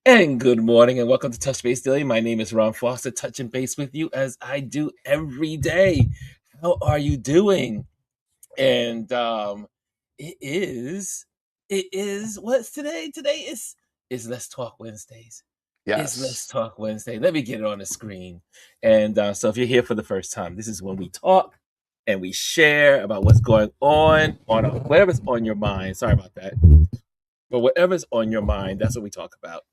And good morning and welcome to Touch Base Daily. My name is Ron Foster, touching base with you as I do every day. How are you doing? And it is what's today? Today is Let's Talk Wednesdays. It's Let's Yes. Talk Wednesday. Let me get it on the screen. And so if you're here for the first time, this is when we talk and we share about what's going on whatever's on your mind. Sorry about that. But whatever's on your mind, that's what we talk about.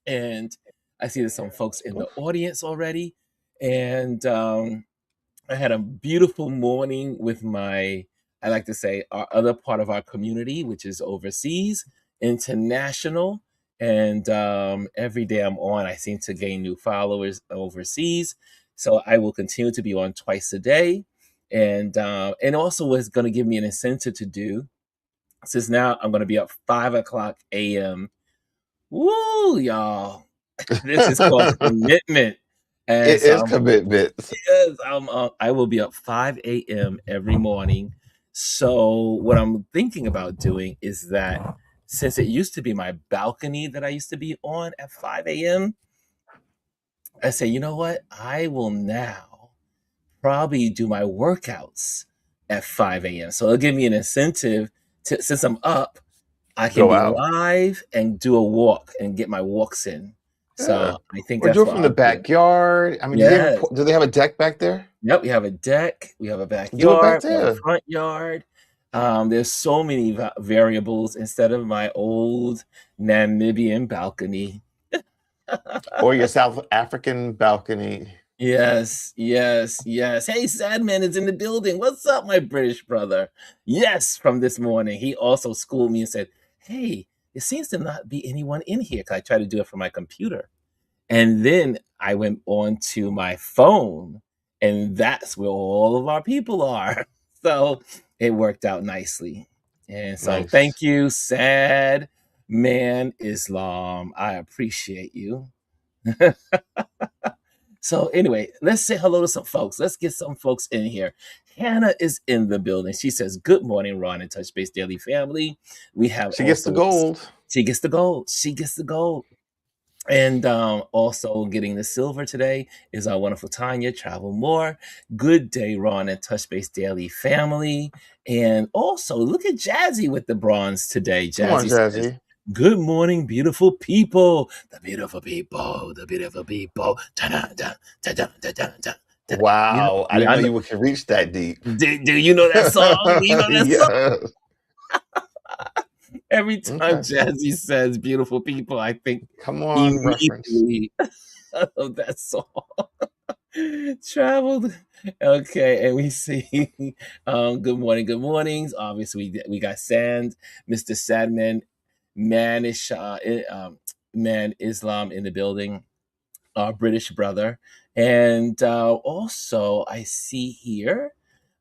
And I see there's some folks in the audience already. And I had a beautiful morning with I like to say, our other part of our community, which is overseas, international. And every day I'm on, I seem to gain new followers overseas. So I will continue to be on twice a day. And also what's going to give me an incentive to do, since now I'm going to be up 5 o'clock a.m. Woo, y'all. This is called commitment. And It so is commitment. yes, I will be up 5 a.m. every morning. So what I'm thinking about doing is that since it used to be my balcony that I used to be on at 5 a.m., I say, you know what? I will now probably do my workouts at 5 a.m. So it'll give me an incentive to, since I'm up, I can Go be out. live and do a walk and get my walks in. Yeah. So I think Or do that's it what from the I'll do. backyard. I mean, Yes. do they have a deck back there? Yep, we have a deck, we have a Do it back backyard, we have a there. front yard. There's so many variables instead of my old Namibian balcony. Or your South African balcony. Yes, yes, yes. Hey, Sadman is in the building. What's up, my British brother? Yes, from this morning. He also schooled me and said, hey, it seems to not be anyone in here. 'Cause I tried to do it from my computer. And then I went on to my phone, and that's where all of our people are. So it worked out nicely. And so Nice. thank you, Sad Man Islam. I appreciate you. So anyway, let's say hello to some folks. Let's get some folks in here. Hannah is in the building. She says, good morning, Ron and Touch Base Daily family. We have She gets the also, gold. she gets the gold. She gets the gold. And also getting the silver today is our wonderful Tanya, Travel More. Good day, Ron and Touch Base Daily family. And also look at Jazzy with the bronze today. Come on, Jazzy says, Jazzy. good morning, beautiful people. The beautiful people, the beautiful people. Ta-da, da, ta-da, da, da, da, da. Wow. I Yeah, didn't I know know. you could reach that deep. Do you know that song? Do you know that song? Yeah. Every time Okay. Jazzy says beautiful people, I think Come on, reference. immediately of that song. Traveled. Okay, and we see good morning, good mornings. Obviously, we got Sand, Mr. Sadman, Man Islam in the building, our British brother. And also I see here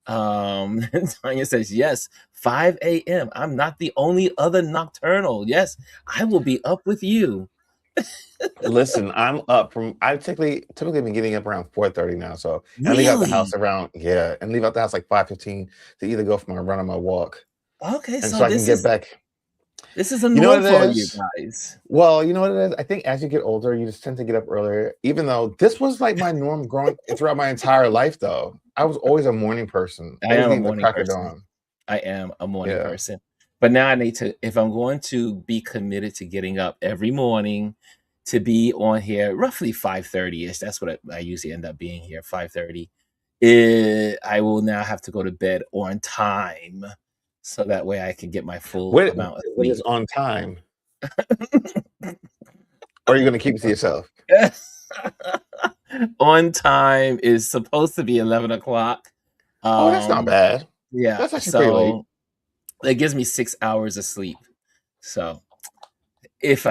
Tanya says, yes, 5 a.m. I'm not the only other nocturnal. Yes, I will be up with you. Listen, I'm up from I typically been getting up around 4:30 now. So and leave out the house Really? around, yeah, and leave out the house like 5:15 to either go for my run or my walk. Okay, And so so I can get back. this is a You know what norm it for you is? guys. Well, you know what it is? I think as you get older, you just tend to get up earlier, even though this was like my norm growing throughout my entire life though. I was always a morning person. I Always am a needing the morning crack of person. dawn. I am a morning Yeah. person. But now I need to, if I'm going to be committed to getting up every morning to be on here roughly 5:30ish, that's what I usually end up being here, 5:30. I will now have to go to bed on time so that way I can get my full amount of What is sleep. on time? Or are you gonna keep it to yourself? On time is supposed to be 11 o'clock. Oh, that's not Um, bad. yeah, That's actually pretty late. so it gives me 6 hours of sleep. So if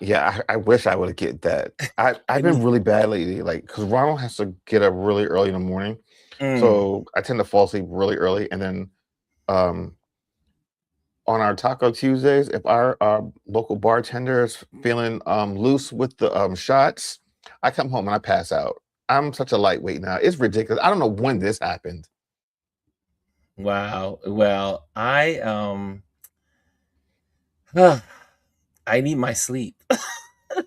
Yeah, I wish I would get that. I've I been need really bad lately, like because Ronald has to get up really early in the morning, mm, so I tend to fall asleep really early, and then um, on our Taco Tuesdays, if our local bartender is feeling loose with the shots, I come home and I pass out. I'm such a lightweight now. It's ridiculous. I don't know when this happened. wow. Well, I need my sleep.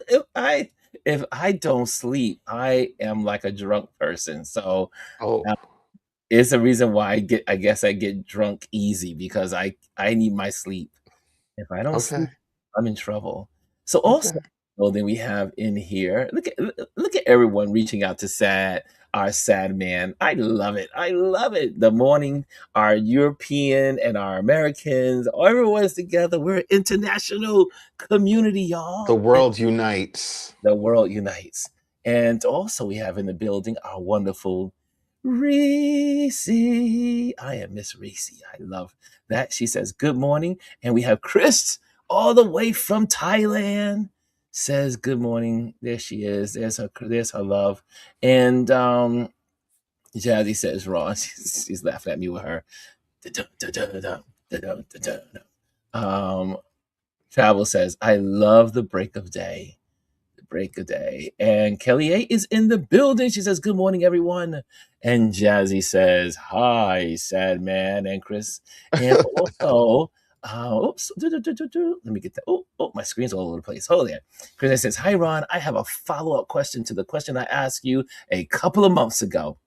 if I if I don't sleep, I am like a drunk person. So Oh, uh, it's a reason why I guess I get drunk easy because I need my sleep. If I don't sleep, okay, I'm in trouble. So okay. also, well, then we have in here, look at everyone reaching out to our sad man. I love it. I love it. The morning, our European and our Americans, everyone's together. We're an international community, The y'all. world unites. The world unites. And also, we have in the building our wonderful Reese. I am Miss Reese. I love that. She says, good morning. And we have Chris all the way from Thailand. Says good morning. There she is. There's her love. And Jazzy says Ron. She's laughing at me with her. Um, Travel says, I love the break of day. Break a day. And Kelly A is in the building. She says, good morning, everyone. And Jazzy says, hi, sad man and Chris. And also, oops, let me get that. Oh, my screen's all over the place. Hold on. Chris says, hi, Ron. I have a follow-up question to the question I asked you a couple of months ago.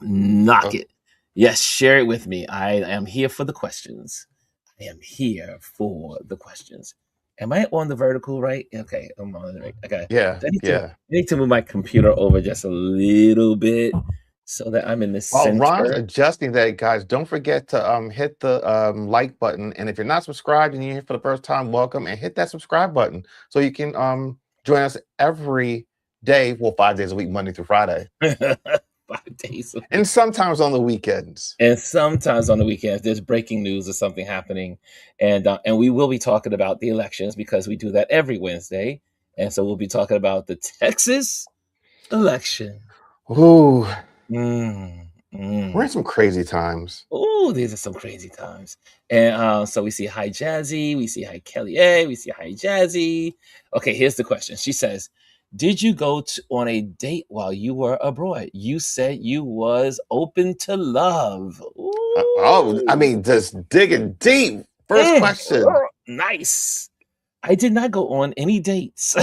Knock Oh, it. Yes, share it with me. I am here for the questions. I am here for the questions. Am I on the vertical right? Okay, I'm on the right. Okay. yeah, So yeah. I need to move my computer over just a little bit so that I'm in the While Ron's center. adjusting that, guys, don't forget to hit the like button. And if you're not subscribed and you're here for the first time, welcome and hit that subscribe button so you can join us every day, well, 5 days a week, Monday through Friday, 5 days a week. and sometimes on the weekends. And sometimes on the weekends, there's breaking news or something happening, and we will be talking about the elections because we do that every Wednesday, and so we'll be talking about the Texas election. Ooh, Mm, we're mm. in some crazy times. Oh, these are some crazy times. And so we see hi Jazzy, we see hi Kelly A, we see hi Jazzy. Okay, here's the question. She says, "Did you go on a date while you were abroad? You said you was open to love." Oh, I Ooh, mean, just digging deep. First question. nice. I did not go on any dates.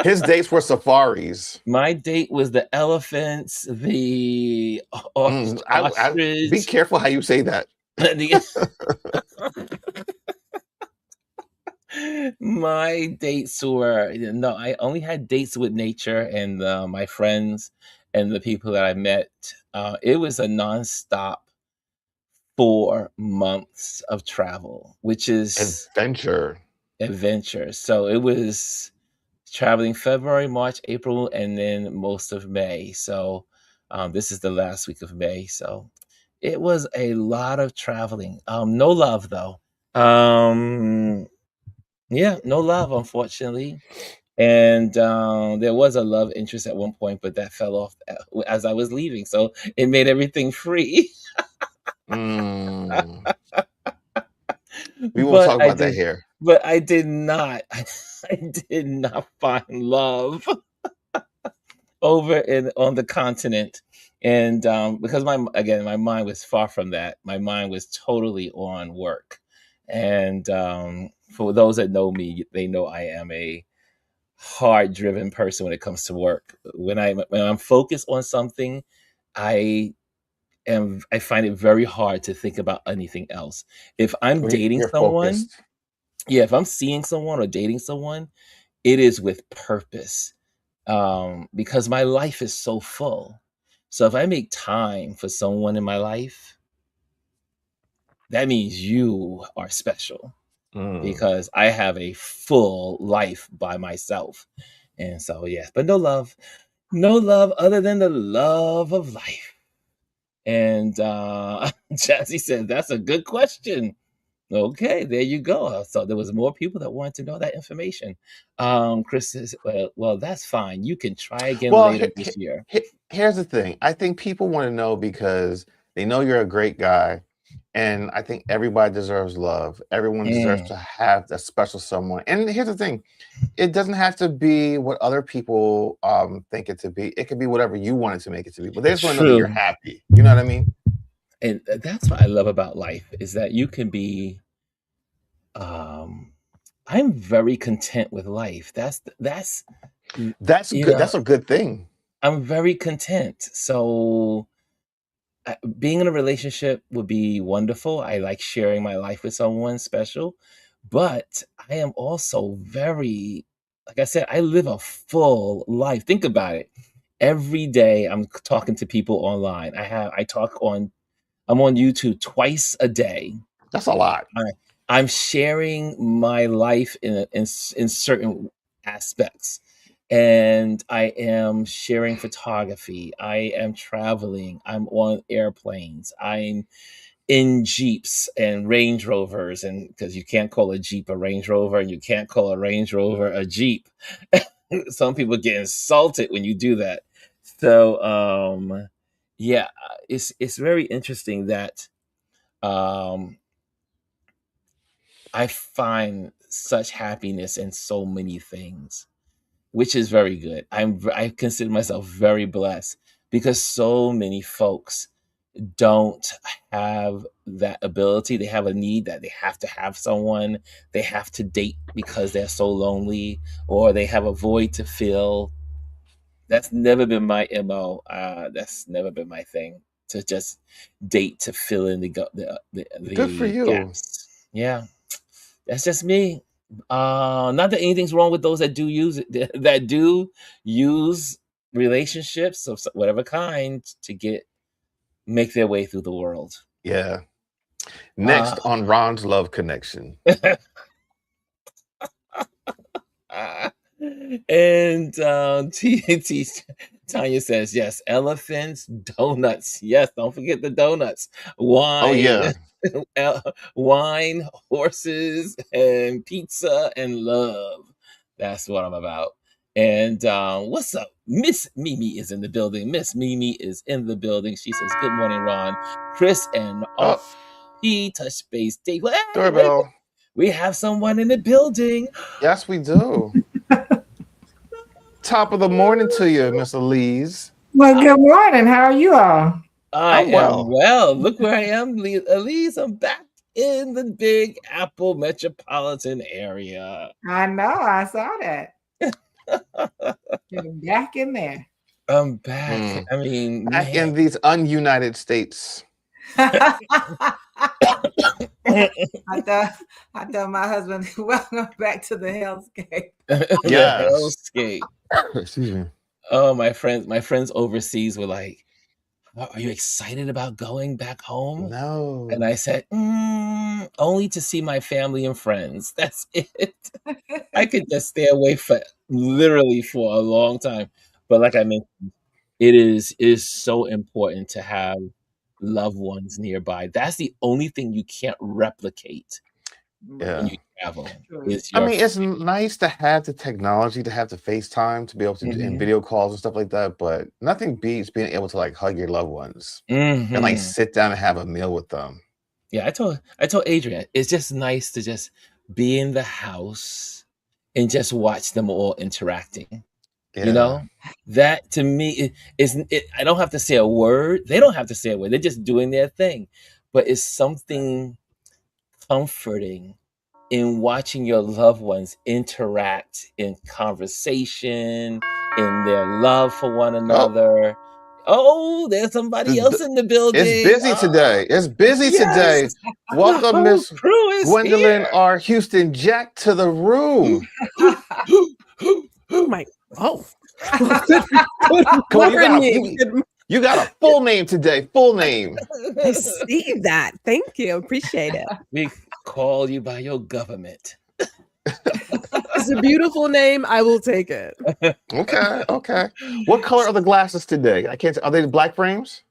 His dates were safaris. My date was the elephants, the Be ostrich, careful how you say that. the My dates were no, I only had dates with nature and my friends and the people that I met. It was a nonstop 4 months of travel, which is Adventure. adventure. So it was traveling February, March, April, and then most of May. So this is the last week of May. So it was a lot of traveling. No love though. Um, Yeah, no love, unfortunately. And there was a love interest at one point, but that fell off as I was leaving. So it made everything free. Mm, we won't but talk I about that did, here. but I did not. I did not find love over in on the continent, and because my mind was far from that. My mind was totally on work, and for those that know me, they know I am a hard driven person when it comes to work. When I'm focused on something, I I find it very hard to think about anything else. If I'm dating You're someone, focused. yeah, if I'm seeing someone or dating someone, it is with purpose. Because my life is so full. So if I make time for someone in my life, that means you are special Mm. because I have a full life by myself. And so, yeah, but no love. No love other than the love of life. And Jazzy said, that's a good question. Okay, there you go. So there was more people that wanted to know that information. Chris says, well, that's fine. You can try again Well, later this year. here's the thing. I think people want to know because they know you're a great guy. And I think everybody deserves love. Everyone deserves Mm, to have a special someone. And here's the thing, it doesn't have to be what other people think it to be. It could be whatever you want it to make it to be. But they just want to know that you're true. happy. You know what I mean? And that's what I love about life is that you can be um I'm very content with life. That's That's you good. know, That's a good thing. I'm very content. So being in a relationship would be wonderful. I like sharing my life with someone special, but I am also very, like I said, I live a full life. Think about it. Every day I'm talking to people online. I'm on YouTube twice a day. That's a lot. I, I'm sharing my life in certain aspects. And I am sharing photography. I am traveling. I'm on airplanes. I'm in Jeeps and Range Rovers, and because you can't call a Jeep a Range Rover, and you can't call a Range Rover a Jeep. Some people get insulted when you do that. So, yeah, it's very interesting that um, I find such happiness in so many things, which is very good. I consider myself very blessed because so many folks don't have that ability. They have a need that they have to have someone, they have to date because they're so lonely, or they have a void to fill. That's never been my MO. That's never been my thing, to just date to fill in Good for the you. gaps. Yeah, that's just me. Not that anything's wrong with those that do use it, that do use relationships of whatever kind to get make their way through the world. Yeah. Uh, Next on Ron's Love Connection. and Tanya says, yes, elephants, donuts. Yes, don't forget the donuts. Oh Wine, yeah. wine, horses, and pizza and love. That's what I'm about. And what's up? Miss Mimi is in the building. Miss Mimi is in the building. She says, good morning, Ron. Chris and Oh, RP touch base. Hey, wait a minute. doorbell. We have someone in the building. Yes, we do. Top of the morning to you, Miss Elise. Well, good morning. How are you all? I I'm am well. well. Look where I am, Elise. I'm back in the Big Apple metropolitan area. I know. I saw that. You're back in there. I'm back. Mm. I mean, Back man. in these ununited states. I thought my husband, welcome back to the hellscape. The Yes. hellscape. Excuse me. Oh, my friends overseas were like, are you excited about going back home? No. And I said, only to see my family and friends. That's it. I could just stay away for literally for a long time. But like I mentioned, it is so important to have loved ones nearby. That's the only thing you can't replicate when Yeah. you travel True. is I your mean, it's nice to have the technology, to have the FaceTime, to be able to do in Mhm. video calls and stuff like that, but nothing beats being able to like hug your loved ones and like Mhm. sit down and have a meal with them. Yeah, I told Adrian, it's just nice to just be in the house and just watch them all interacting. You Yeah. know? That to me I don't have to say a word. They don't have to say a word. They're just doing their thing. But it's something comforting in watching your loved ones interact in conversation, in their love for one Oh, another. Oh, there's somebody the, else in the it's building. busy today. It's busy Yes, today. the Welcome, whole Miss crew is Gwendolyn here. R. Houston Jack to the room. My good Come on, morning. you got a full name today. Full name. I see that. Thank you. Appreciate it. We call you by your government. It's a beautiful name. I will take it. Okay, okay. What color are the glasses today? I can't. Are they black frames?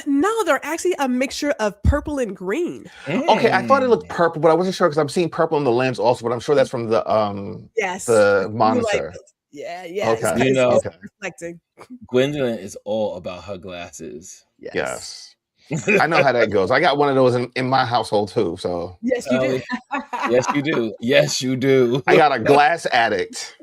No, they're actually a mixture of purple and green. Okay, I thought it looked Mm. purple, but I wasn't sure because I'm seeing purple in the lens also. But I'm sure that's from Yes. the You like monitor. it. Yeah. Okay, You know, It's okay, reflecting. Gwendolyn is all about her glasses. Yes. yes. I know how that goes. I got one of those in my household too. So Yes, you do. Yes, you do. Yes, you do. I got a glass addict.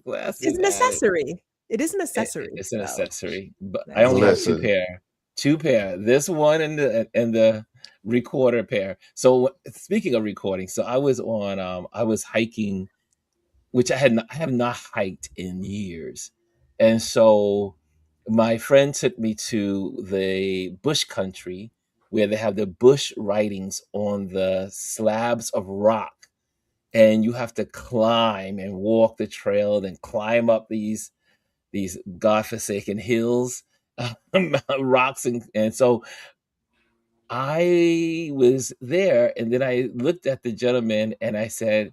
Glasses It's an addict. accessory. It is an accessory. It's an so. accessory, but I That's only have it. two Listen, pair. Two pair. This one and the recorder pair. So speaking of recording, so I was on I was hiking, which I have not hiked in years. And so my friend took me to the bush country where they have the bush writings on the slabs of rock, and you have to climb and walk the trail, then climb up these godforsaken hills, rocks, and so I was there, and then I looked at the gentleman and I said,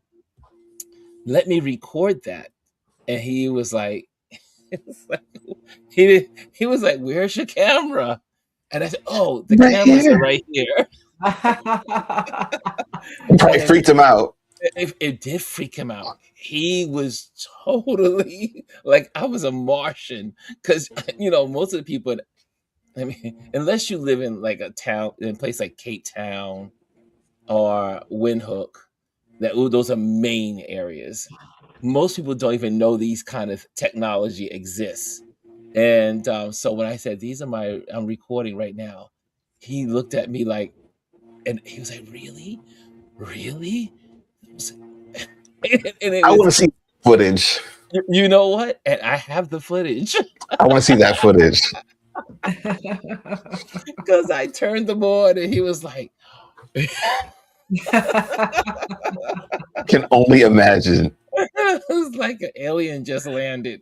"Let me record that." And he was like, it was like he was like, "Where's your camera?" And I said, "Oh, the Right cameras are here. right here." It probably And freaked him out. it did freak him out. He was totally like I was a Martian, because most of the people. I mean, unless you live in like in a place like Cape Town or Windhoek, those are main areas. Most people don't even know these kind of technology exists. And so when I said I'm recording right now, he looked at me like, and he was like, "Really, really?" And it I want was, to see footage. you know what? And I have the footage I want to see that footage. because I turned them on, and he was like, Can only imagine. it was like an alien just landed.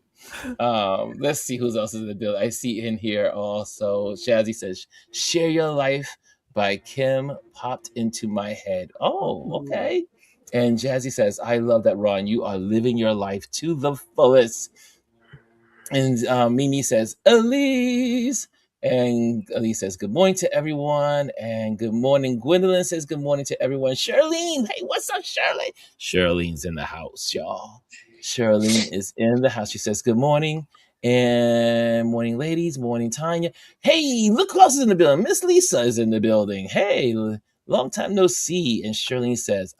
Let's see who else is in the building. I see in here also. Shazzy says, "Share Your Life" by Kim popped into my head. Oh, okay. And Jazzy says, "I love that, Ron. You are living your life to the fullest." And Mimi says, "Elise." And Elise says, "Good morning to everyone." And good morning. Gwendolyn says, "Good morning to everyone." Charlene, hey, what's up, Charlene? Charlene's in the house, y'all. Charlene is in the house. She says, "Good morning." And morning, ladies. Morning, Tanya. Hey, look who else is in the building. Miss Lisa is in the building. Hey, long time no see. And Charlene says,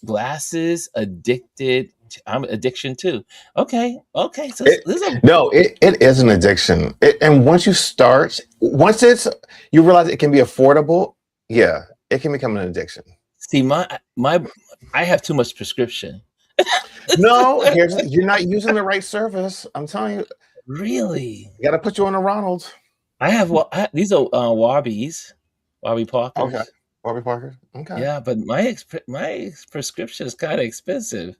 glasses addicted. I'm addiction too. Okay. So this is a It is an addiction. And once you start, you realize it can be affordable. Yeah, it can become an addiction. see I have too much prescription. No, you're not using the right service. I'm telling you, Really? you got to put you on a Ronald. I have these are Warby Parkers. Okay, Barbie Parker. Okay, Yeah, but my prescription is kind of expensive.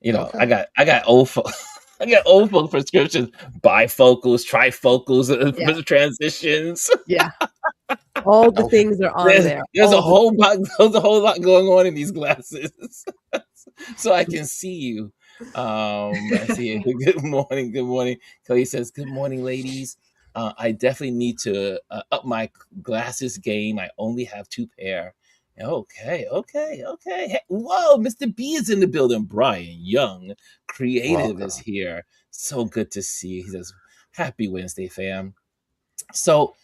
I okay. got old I got old folk prescriptions, bifocals, trifocals, Yeah. transitions. Yeah. All the Okay. things are on there. There's All a whole lot. There's a whole lot going on in these glasses, so I can see you. I see it. Good morning. Good morning. Kelly says, "Good morning, ladies. I definitely need to up my glasses game. I only have 2 pair." Okay. Hey, whoa, Mr. B is in the building. Brian Young, creative, is Welcome. here. So good to see you. He says, "Happy Wednesday, fam." So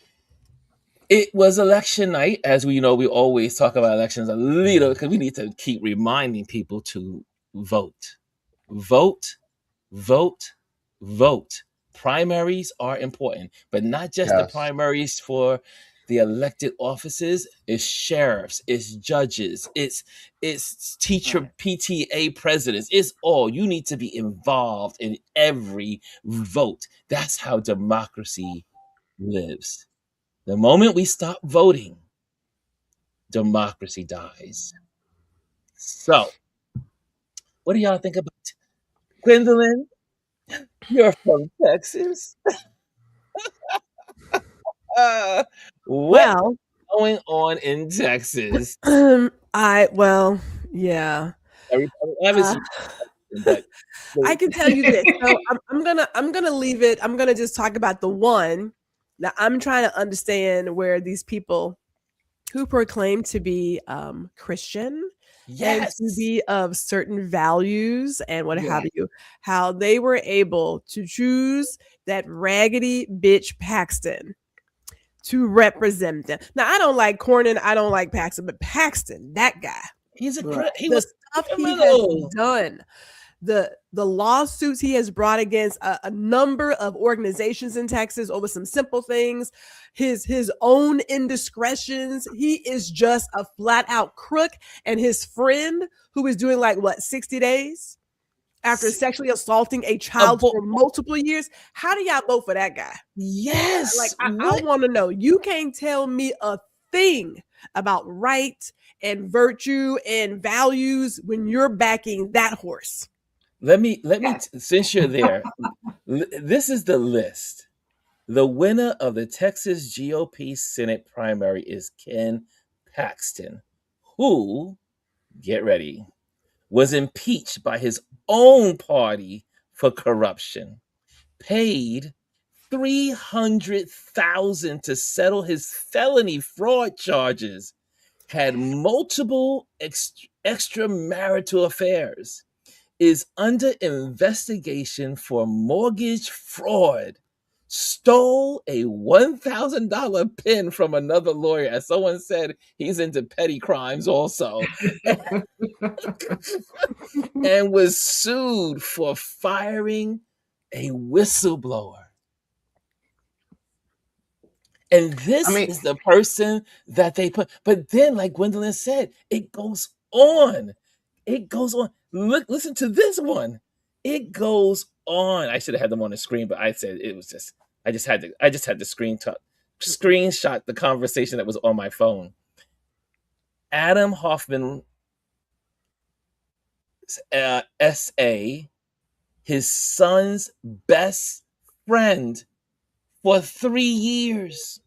it was election night. As we know, we always talk about elections a little because we need to keep reminding people to vote. Vote, vote, vote. Primaries are important, but not just the Yes. primaries for the elected offices. It's sheriffs, it's judges, it's teacher Right. PTA presidents. It's all. You need to be involved in every vote. That's how democracy lives. The moment we stop voting, democracy dies. So, what do y'all think about Gwendolyn? You're from Texas. Uh, what's well, going on in Texas? yeah. Uh, Obviously, but I can tell you this. So I'm gonna leave it. I'm gonna just talk about the one. Now I'm trying to understand where these people who proclaim to be Christian and to yes, be of certain values and what Yeah. have you, how they were able to choose that raggedy bitch Paxton to represent them. Now I don't like Cornyn, I don't like Paxton, but Paxton, that guy, he the was a stuff he has criminal. done, the lawsuits he has brought against a number of organizations in Texas over some simple things, his own indiscretions. He is just a flat out crook. And his friend, who is doing like what, 60 days after sexually assaulting a child for multiple years. How do y'all vote for that guy? Yes. Like, I want to know. You can't tell me a thing about right and virtue and values when you're backing that horse. Let me since you're there, this is the list. The winner of the Texas GOP Senate primary is Ken Paxton, who, get ready, was impeached by his own party for corruption, paid $300,000 to settle his felony fraud charges, had multiple extramarital affairs, is under investigation for mortgage fraud, stole a $1,000 pen from another lawyer. As someone said, he's into petty crimes also. And was sued for firing a whistleblower. And this is the person that they put. But then, like Gwendolyn said, it goes on. It goes on. Listen to this one. It goes on. I should have had them on the screen, but I said it was just. I just had to screenshot the conversation that was on my phone. Adam Hoffman, S.A., his son's best friend for 3 years.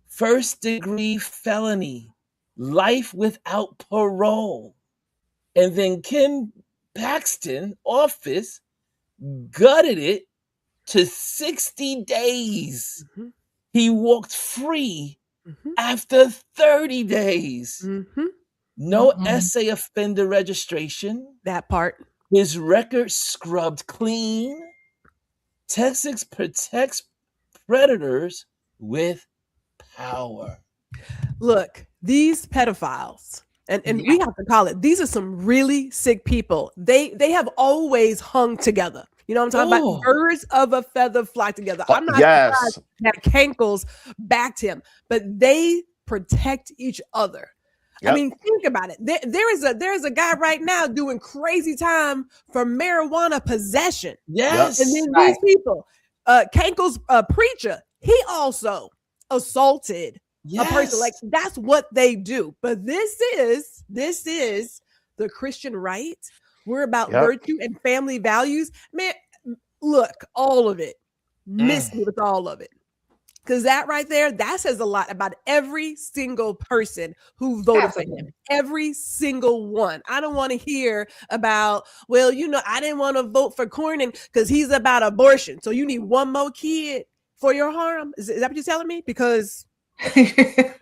First-degree felony, life without parole. And then Ken Paxton office gutted it to 60 days. Mm-hmm. He walked free after 30 days. Mm-hmm. No essay offender registration. That part. His record scrubbed clean. Texas protects predators with power. Look, these pedophiles, and we have to call it, these are some really sick people. They have always hung together. You know what I'm talking about? Birds of a feather flock together. I'm not surprised that Cankles backed him, but they protect each other. Yep. I mean, think about it. There's a guy right now doing crazy time for marijuana possession. Yes. And then these people, Cankles, preacher, he also assaulted a person. Like, that's what they do. But this is the Christian right. We're about virtue and family values. Man, look, all of it. Miss me with all of it. Because that right there, that says a lot about every single person who voted for him. Every single one. I don't want to hear about, well, I didn't want to vote for Cornyn because he's about abortion. So you need one more kid for your harm? Is that what you're telling me? Because I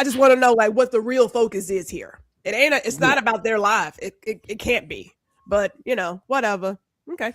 just want to know, like, what the real focus is here. It's not about their life. It can't be. But, whatever. Okay,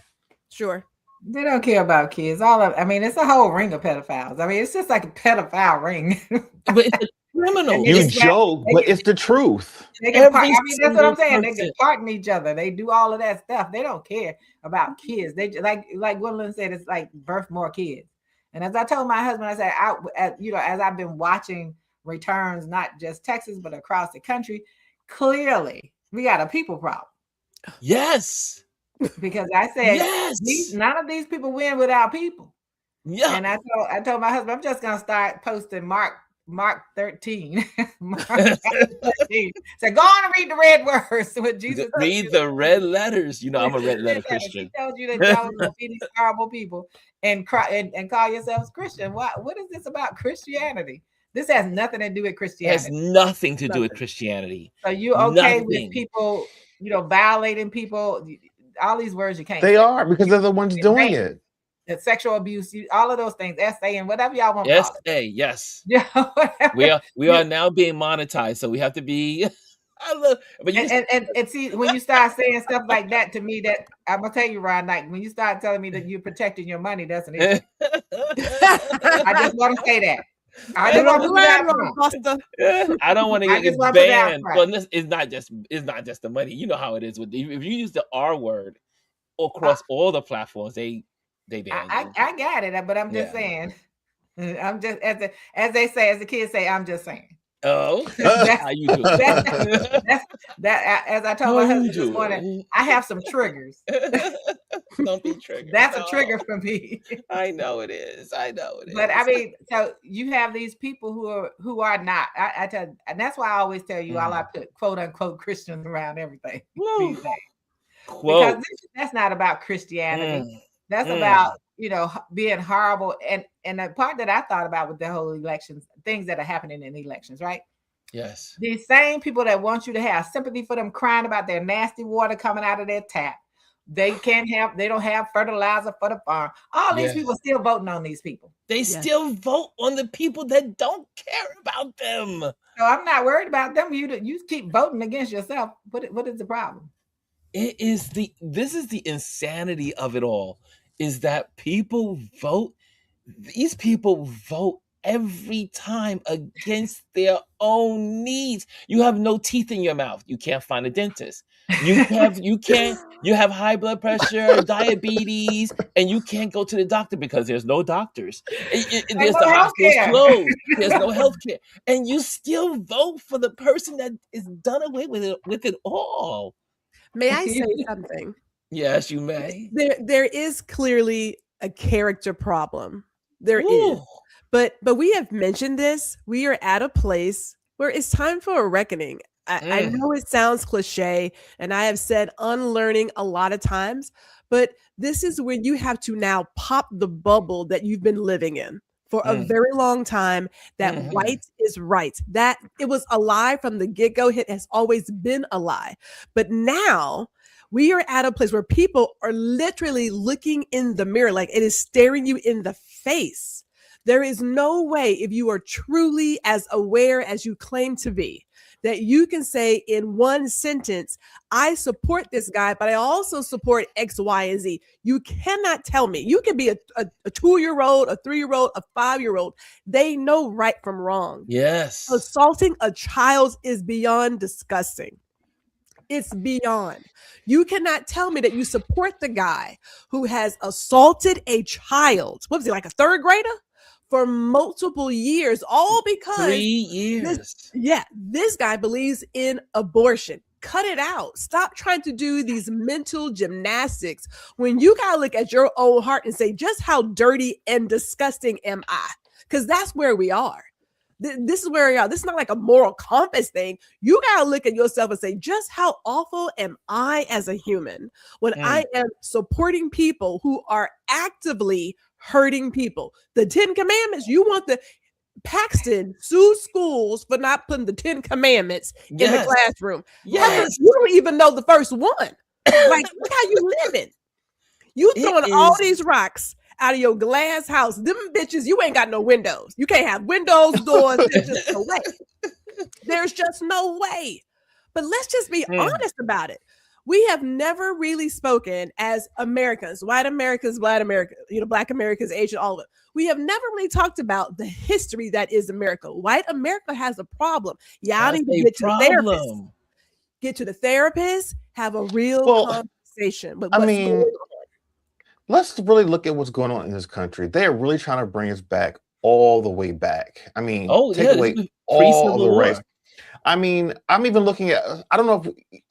sure. They don't care about kids. It's a whole ring of pedophiles. I mean, it's just like a pedophile ring. But it's a criminal. You joke, but it's the truth. They can that's what I'm saying. They can pardon each other. They do all of that stuff. They don't care about kids. They like Gwendolyn said, it's like birth more kids. And as I told my husband, I said, as I've been watching returns, not just Texas, but across the country, clearly we got a people problem. Yes. Because I said, none of these people win without people. Yeah. And I told my husband, I'm just going to start posting Mark 13. Mark 13. So go on and read the red words. What Jesus read the red letters. I'm a red letter Christian. He tells you that y'all will be these horrible people and call yourselves Christian. What is this about Christianity? This has nothing to do with Christianity. It has nothing to do with Christianity. So you okay with people, violating people? All these words you can't. They are, because they're the ones doing it. The sexual abuse, all of those things, SA and whatever y'all want. SA, yes. Yeah. we are now being monetized, so we have to be. And see, when you start saying stuff like that to me, that I'm gonna tell you, Ron, like when you start telling me that you're protecting your money, that's an issue. I just want to say that. I just want to put it out front. I don't want to I get just want to put it out banned. front. Well, it's not just the money. You know how it is with if you use the R word across all the platforms, they ban you. I got it, but I'm just saying. I'm just as they say, as the kids say, I'm just saying. Oh, that's how you do? That as I told my husband this morning, I have some triggers. Don't be triggered. That's a trigger for me. I know it is. But I mean, so you have these people who are not. I tell, and that's why I always tell you all I put quote unquote Christians around everything these days. Because that's not about Christianity. That's about being horrible. And the part that I thought about with the whole elections, things that are happening in elections, right? Yes. These same people that want you to have sympathy for them crying about their nasty water coming out of their tap. They don't have fertilizer for the farm. All these people still voting on these people. They still vote on the people that don't care about them. So I'm not worried about them. You keep voting against yourself. What is the problem? This is the insanity of it all, is that people vote. These people vote every time against their own needs. You have no teeth in your mouth. You can't find a dentist. You have high blood pressure, diabetes, and you can't go to the doctor because there's no doctors. There's the hospitals closed. There's no health care. And you still vote for the person that is done away with it all. May I say something? Yes, you may. There is clearly a character problem. There is. But we have mentioned this. We are at a place where it's time for a reckoning. I know it sounds cliche, and I have said unlearning a lot of times, but this is where you have to now pop the bubble that you've been living in for a very long time, that white is right. That it was a lie from the get-go. It has always been a lie. But now we are at a place where people are literally looking in the mirror, like it is staring you in the face. There is no way, if you are truly as aware as you claim to be, that you can say in one sentence, I support this guy, but I also support X, Y, and Z. You cannot tell me. You can be a 2-year-old, a 3-year-old, a 5-year-old. They know right from wrong. Yes. Assaulting a child is beyond disgusting. It's beyond. You cannot tell me that you support the guy who has assaulted a child. What was he, like a 3rd grader? For multiple years, all because 3 years. This guy believes in abortion. Cut it out. Stop trying to do these mental gymnastics when you got to look at your own heart and say, just how dirty and disgusting am I? Because that's where we are. This is where we are. This is not like a moral compass thing. You got to look at yourself and say, just how awful am I as a human when I am supporting people who are actively hurting people? The 10 Commandments, you want the Paxton sued schools for not putting the 10 Commandments in the classroom. Yes. You don't even know the first one. Like, look how you living. You throwing all these rocks out of your glass house. Them bitches, you ain't got no windows. You can't have windows, doors. There's just no way. There's just no way. But let's just be honest about it. We have never really spoken as Americans, white Americans, Black Americans, Black Americans, Asian, all of it. We have never really talked about the history that is America. White America has a problem. Y'all need to get to the therapist. Get to the therapist, have a real conversation. But let's really look at what's going on in this country. They are really trying to bring us back all the way back. I mean, take away all of the rights. I mean, I'm even looking at, I don't know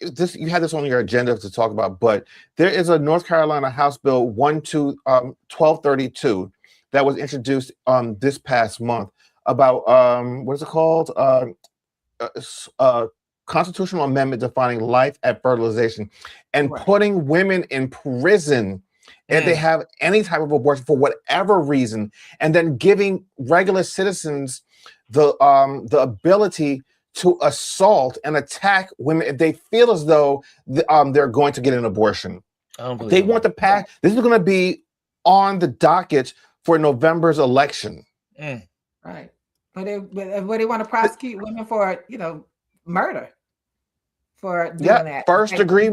if you had this on your agenda to talk about, but there is a North Carolina House Bill 1232 that was introduced this past month about, what is it called? Constitutional amendment defining life at fertilization and putting women in prison if they have any type of abortion for whatever reason, and then giving regular citizens the ability to assault and attack women if they feel as though they're going to get an abortion. They want to pass. This is going to be on the docket for November's election. Right. But they want to prosecute women for, murder. For doing that. First degree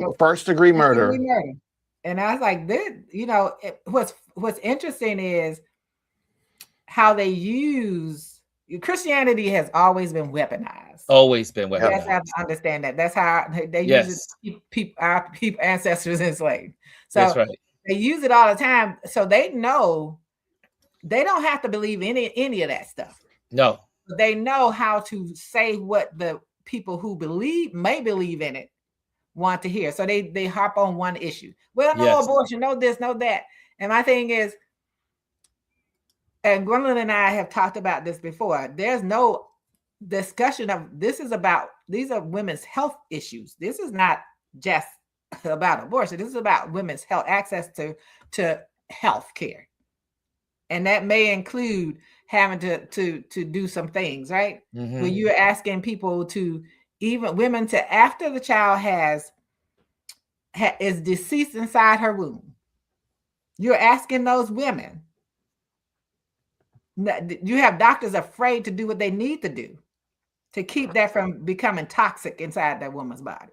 murder. And I was like, what's interesting is how they use, Christianity has always been weaponized. Always been You guys weaponized. have to understand that. That's how they use it to keep our ancestors enslaved. That's So right. they use it all the time. So they know they don't have to believe any of that stuff. No. They know how to say what the people who may believe in it want to hear. So they harp on one issue. Well, no abortion, no this, no that. And my thing is, and Gwendolyn and I have talked about this before, there's no discussion of these are women's health issues. This is not just about abortion. This is about women's health, access to health care. And that may include having to do some things, right? Mm-hmm. When you're asking people women to, after the child is deceased inside her womb, you're asking those women. You have doctors afraid to do what they need to do to keep that from becoming toxic inside that woman's body.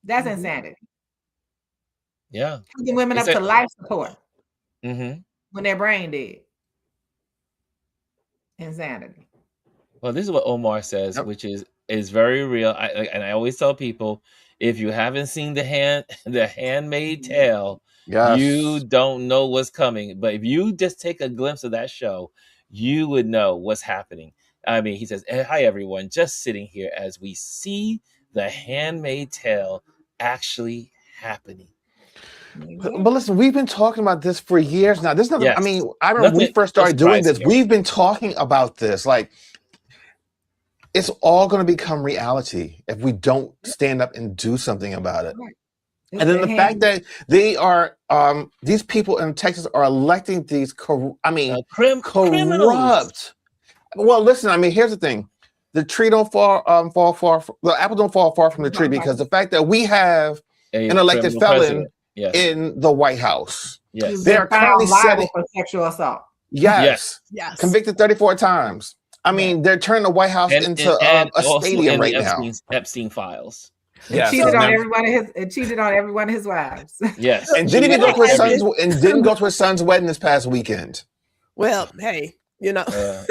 That's insanity. Yeah. Taking women up to life support when they're brain dead. Insanity. Well, this is what Omar says, which is very real. I always tell people, if you haven't seen the Handmaid's Tale, you don't know what's coming. But if you just take a glimpse of that show, you would know what's happening. I mean, he says, "Hi everyone, just sitting here as we see the Handmaid's Tale actually happening." But listen, we've been talking about this for years now. This is nothing. I mean, I remember when we first started doing this. We've been talking about this. Like, it's all going to become reality if we don't stand up and do something about it. Right. And then the fact that they are, these people in Texas are electing these, corrupt. Criminals. Well, listen. I mean, here's the thing: the tree don't fall far. The apple don't fall far from the tree, because the fact that we have an elected felon in the White House, they are currently setting for sexual assault. Yes. Convicted 34 times. I mean, they're turning the White House into a stadium right now. Epstein files. Yes. Cheated on every one of his wives. Yes. And didn't even go to his son's didn't go to his son's wedding this past weekend. Well, hey, we not talk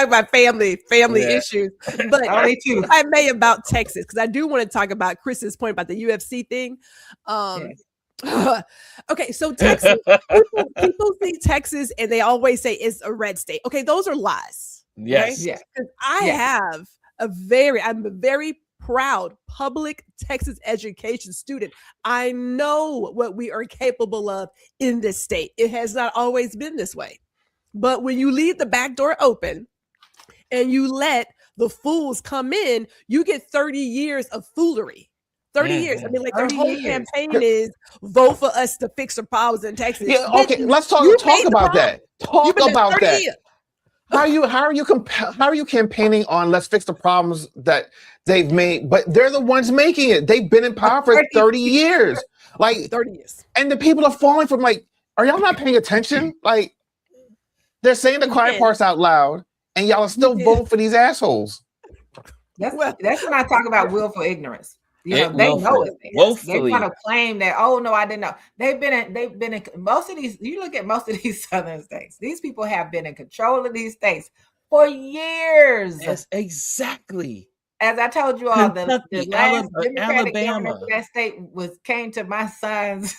about family issues, but I may about Texas, because I do want to talk about Chris's point about the UFC thing. Okay, so Texas, people see Texas and they always say it's a red state. Okay, those are lies. Yes, right? Because I'm a very proud public Texas education student. I know what we are capable of in this state. It has not always been this way. But when you leave the back door open and you let the fools come in, you get 30 years of foolery. 30 years. I mean, like, their whole campaign is vote for us to fix the problems in Texas. Yeah, okay, let's talk about that. Talk about that. Years. How are you campaigning on let's fix the problems that they've made? But they're the ones making it. They've been in power for 30 years. Like 30 years. And the people are falling from, like, are y'all not paying attention? Like, they're saying the quiet parts out loud, and y'all are still voting for these assholes. That's when I talk about willful ignorance. You know, they know it. They want to claim that, oh no, I didn't know. They've been in most of these. You look at most of these southern states. These people have been in control of these states for years. Yes, exactly. As I told you all, the last Democratic governor of that state came to my son's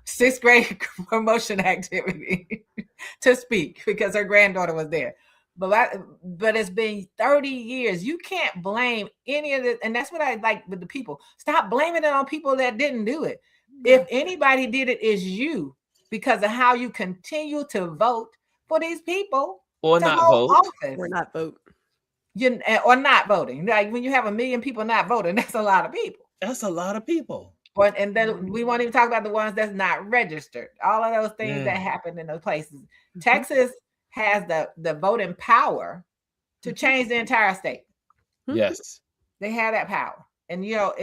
6th grade promotion activity to speak because her granddaughter was there. But it's been 30 years. You can't blame any of it. And that's what I like with the people. Stop blaming it on people that didn't do it. If anybody did it, it's you, because of how you continue to vote for these people. Or not vote. Office. Or not vote. Or not voting. Like, when you have 1 million people not voting, that's a lot of people. That's a lot of people. And then we won't even talk about the ones that's not registered. All of those things that happen in those places. Texas has the voting power to change the entire state. Yes, they have that power, and you know,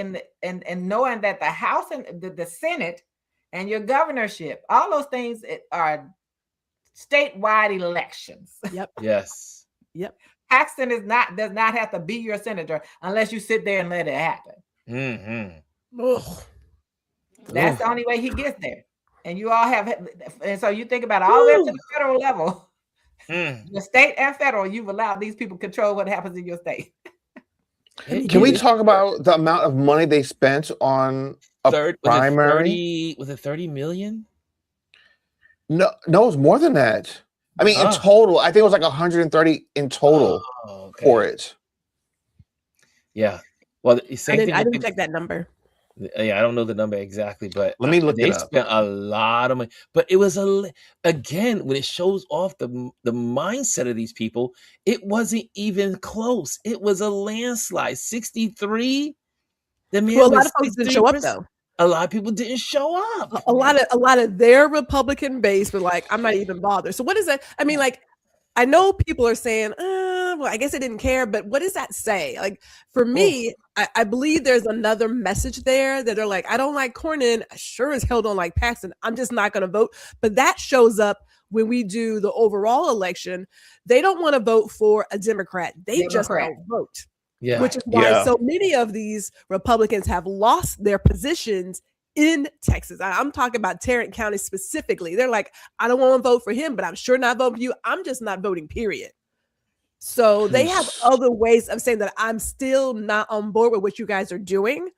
and knowing that the House and the Senate and your governorship, all those things are statewide elections. Yep. Yes. Yep. Paxton does not have to be your senator unless you sit there and let it happen. That's the only way he gets there. And you all have, and so you think about all the way up to the federal level. The state and federal, you've allowed these people control what happens in your state. Can we talk about the amount of money they spent on a primary? Was it 30 million? No, it was more than that. I mean, in total, I think it was like 130 in total for it. Yeah. Well, I didn't check that number. Yeah, I don't know the number exactly, but let me look it up. They spent a lot of money. But it was again, when it shows off the mindset of these people, it wasn't even close. It was a landslide. 63. The man, well, a lot of folks didn't show up though. A lot of people didn't show up. A lot of their Republican base were like, I'm not even bothered. So what is that? I mean, like, I know people are saying, well, I guess I didn't care, but what does that say? Like, for me, I believe there's another message there that they're like, I don't like Cornyn. I sure as hell don't like Paxton. I'm just not going to vote. But that shows up when we do the overall election. They don't want to vote for a Democrat. They just don't vote. Yeah. Which is why so many of these Republicans have lost their positions in Texas. I'm talking about Tarrant County specifically. They're like, I don't want to vote for him, but I'm sure not voting for you. I'm just not voting, period. So they have other ways of saying that I'm still not on board with what you guys are doing.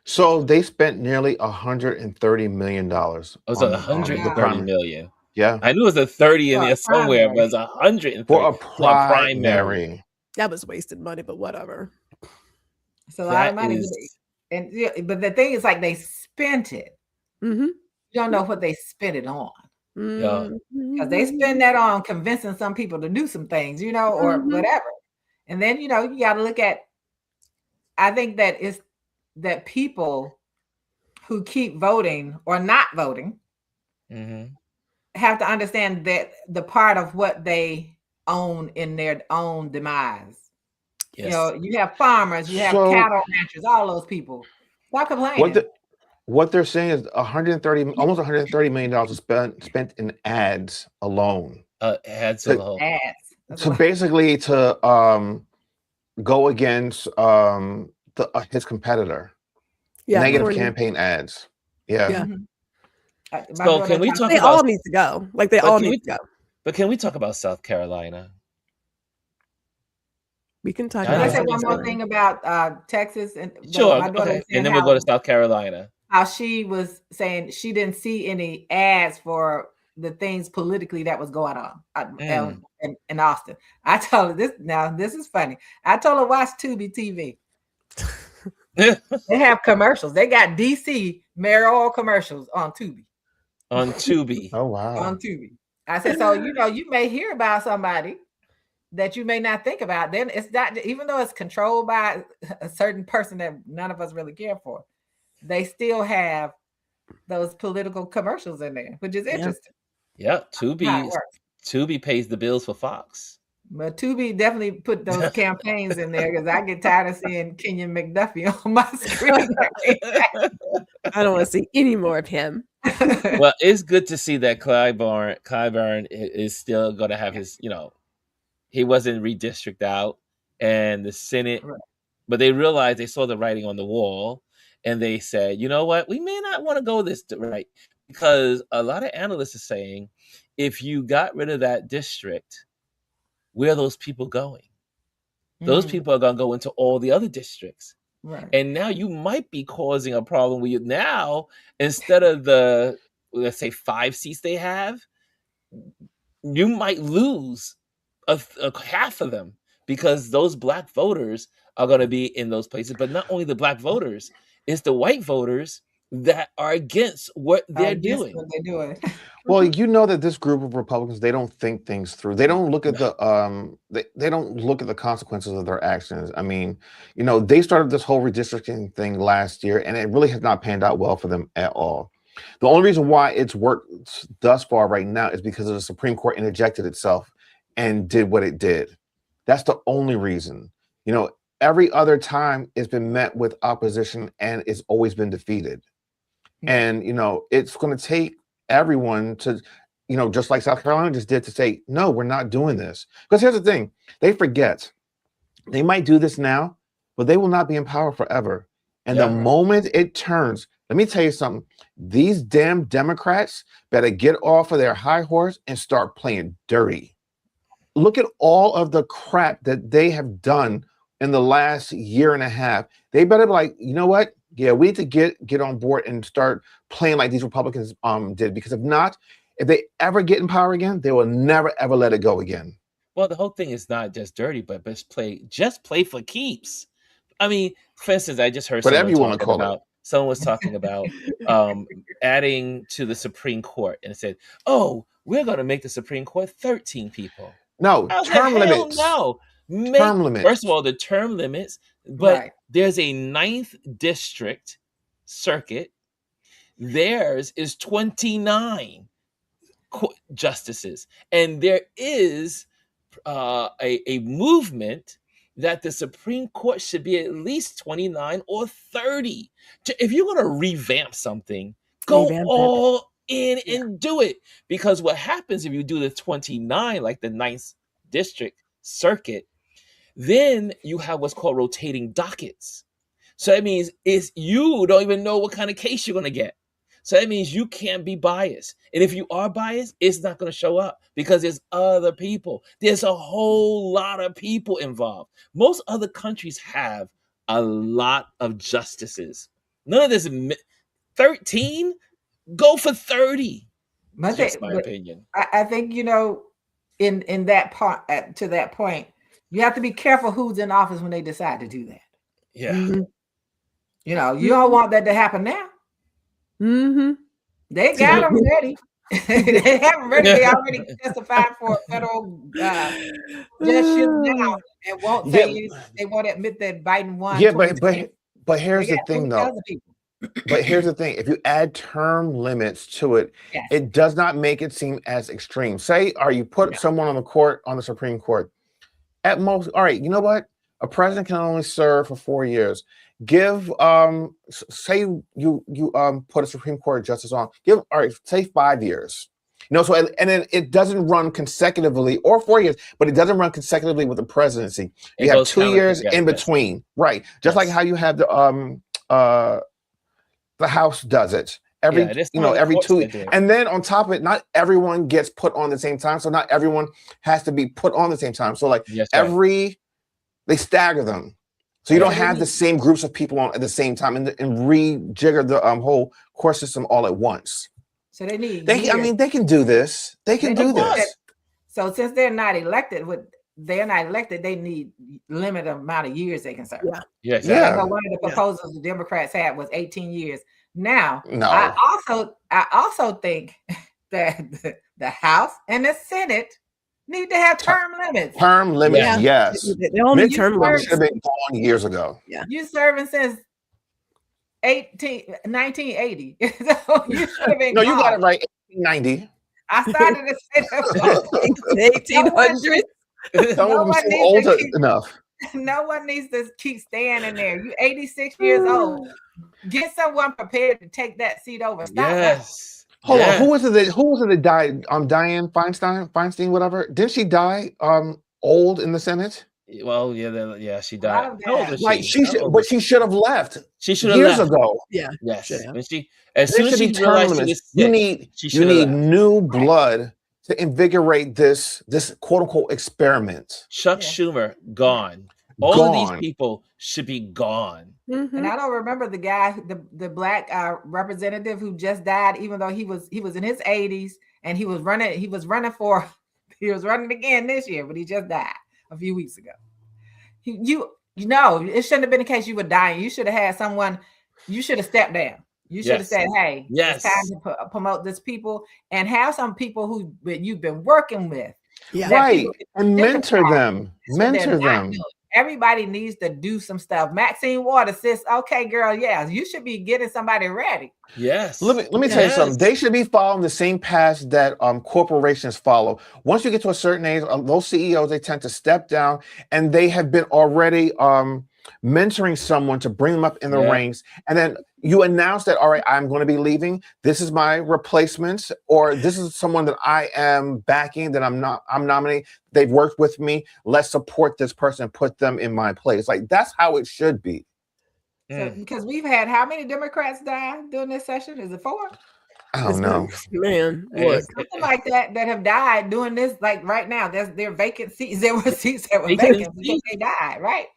So they spent nearly $130 million. It was 130 million. Yeah. I knew it was a 30 in there somewhere, but it's 130 for a primary. That was wasted money, but whatever. So a lot of money. But the thing is, like, they spent it. Mm-hmm. You don't know what they spent it on. Yeah. Because they spend that on convincing some people to do some things, or whatever. And then, you got to look at, I think that it's that people who keep voting or not voting have to understand that the part of what they own in their own demise. Yes. You have farmers, you have cattle ranchers, all those people. Stop complaining. What they're saying is almost $130 million spent in ads alone. Ads alone. Ads. So basically to go against his competitor. Negative campaign ads. Yeah. So can we talk about? They all need to go. Like they all need to go. But can we talk about South Carolina? We can talk. Can I say one more thing about Texas? And sure. Okay. And then we'll go to South Carolina. How she was saying she didn't see any ads for the things politically that was going on in Austin. I told her this. Now this is funny. I told her watch Tubi TV. They have commercials. They got DC mayoral commercials on Tubi. On Tubi. Oh wow. On Tubi. I said, so you may hear about somebody that you may not think about. Then it's not, even though it's controlled by a certain person that none of us really care for, they still have those political commercials in there, which is interesting. Yeah, Tubi pays the bills for Fox. But Tubi definitely put those campaigns in there because I get tired of seeing Kenyon McDuffie on my screen. I don't want to see any more of him. Well, it's good to see that Clyburn is still going to have his, he wasn't redistricted out, and the Senate, but they realized, they saw the writing on the wall, and they said, you know what, we may not want to go this right, because a lot of analysts are saying, if you got rid of that district, where are those people going? Those people are going to go into all the other districts. Right. And now you might be causing a problem with you. Now, instead of the, let's say, 5 seats they have, you might lose a half of them, because those black voters are going to be in those places. But not only the black voters, it's the white voters that are against what they're doing. Well, that this group of Republicans, they don't think things through. They don't look at the they don't look at the consequences of their actions. I mean, they started this whole redistricting thing last year, and it really has not panned out well for them at all. The only reason why it's worked thus far right now is because the Supreme Court interjected itself and did what it did. That's the only reason. Every other time it's been met with opposition, and it's always been defeated. And, it's going to take everyone to, just like South Carolina just did, to say, no, we're not doing this. Because here's the thing. They forget. They might do this now, but they will not be in power forever. And the moment it turns, Let me tell you something. These damn Democrats better get off of their high horse and start playing dirty. Look at all of the crap that they have done in the last year and a half. They better be like, you know what? Yeah, we need to get on board and start playing like these Republicans did. Because if not, if they ever get in power again, they will never ever let it go again. Well, the whole thing is not just dirty, but just play for keeps. I mean, for instance, I just heard Whatever you want to call it. someone was talking about adding to the Supreme Court, and it said, "Oh, we're going to make the Supreme Court 13 people." No, I was term like, limits. No, Term limits. First of all, the term limits, but Right. there's a 9th district circuit. Theirs is 29 justices, and there is a movement that the Supreme Court should be at least 29 or 30. If you're going to revamp something, go all in and do it. Because what happens if you do the 29, like the 9th district circuit, then you have what's called rotating dockets. So that means you don't even know what kind of case you're going to get. So that means you can't be biased. And if you are biased, it's not going to show up because there's other people. There's a whole lot of people involved. Most other countries have a lot of justices. None of this 13, go for 30. That's just my opinion. I think, in that part, to that point, you have to be careful who's in office when they decide to do that. Yeah. Mm-hmm. You don't want that to happen now. Mm-hmm. They got them ready. They have them ready. They already testified for a federal judgeship now, and won't say they won't admit that Biden won. Yeah, but here's the thing, though. But here's the thing: if you add term limits to it, it does not make it seem as extreme. Say, you put someone on the Supreme Court. At most, all right. You know what? A president can only serve for 4 years. Give say you put a Supreme Court justice on. Say 5 years. So and then it doesn't run consecutively, or 4 years, but it doesn't run consecutively with the presidency. You have 2 years in between, right? Just like how you have the House does it every 2 years, and then on top of it, not everyone gets put on the same time, so not everyone has to be put on the same time. So they stagger them. So you don't have the same groups of people on at the same time and rejigger the whole court system all at once. So they need. They can do this. They can do this. So since they're not elected, they need limited amount of years they can serve. Yeah. Exactly. So one of the proposals the Democrats had was 18 years. Now, no. I also think that the House and the Senate need to have term limits. Term limits, yes. They all need term limits. Should have been gone years ago. Yeah. You serving since 1980. So you should have been. No, you got it right. 1890. I started to say that 1800s. Some of them seem older enough. No one needs to keep staying in there. You're 86 years old. Get someone prepared to take that seat over. Stop that. Hold on. Who was it that died? Dianne Feinstein, whatever. Didn't she die old in the Senate? Well, she died. But she should have left. She should have years left. ago. Yeah. Yes. As soon as she realized she was sick, you need new blood to invigorate this quote unquote experiment. Chuck Schumer gone. All of these people should be gone. Mm-hmm. And I don't remember the guy, the black representative who just died, even though he was in his 80s and he was running again this year, but he just died a few weeks ago. It shouldn't have been the case you were dying. You should have had someone. You should have stepped down. You should have said, "Hey, it's time to promote this people and have some people who you've been working with, right, and mentor them. Everybody needs to do some stuff." Maxine Waters says, "Okay, girl, you should be getting somebody ready." Yes. Let me tell you something. They should be following the same paths that corporations follow. Once you get to a certain age, those CEOs, they tend to step down, and they have been already mentoring someone to bring them up in the ranks, and then you announce that, all right, I'm going to be leaving. This is my replacement, or this is someone that I am backing, that I'm nominating. They've worked with me. Let's support this person and put them in my place. Like, that's how it should be. So because we've had how many Democrats die during this session? Is it 4? I don't know. Man, look. Something like that have died doing this, like right now. There vacant seats. There were seats that were vacant because they died, right?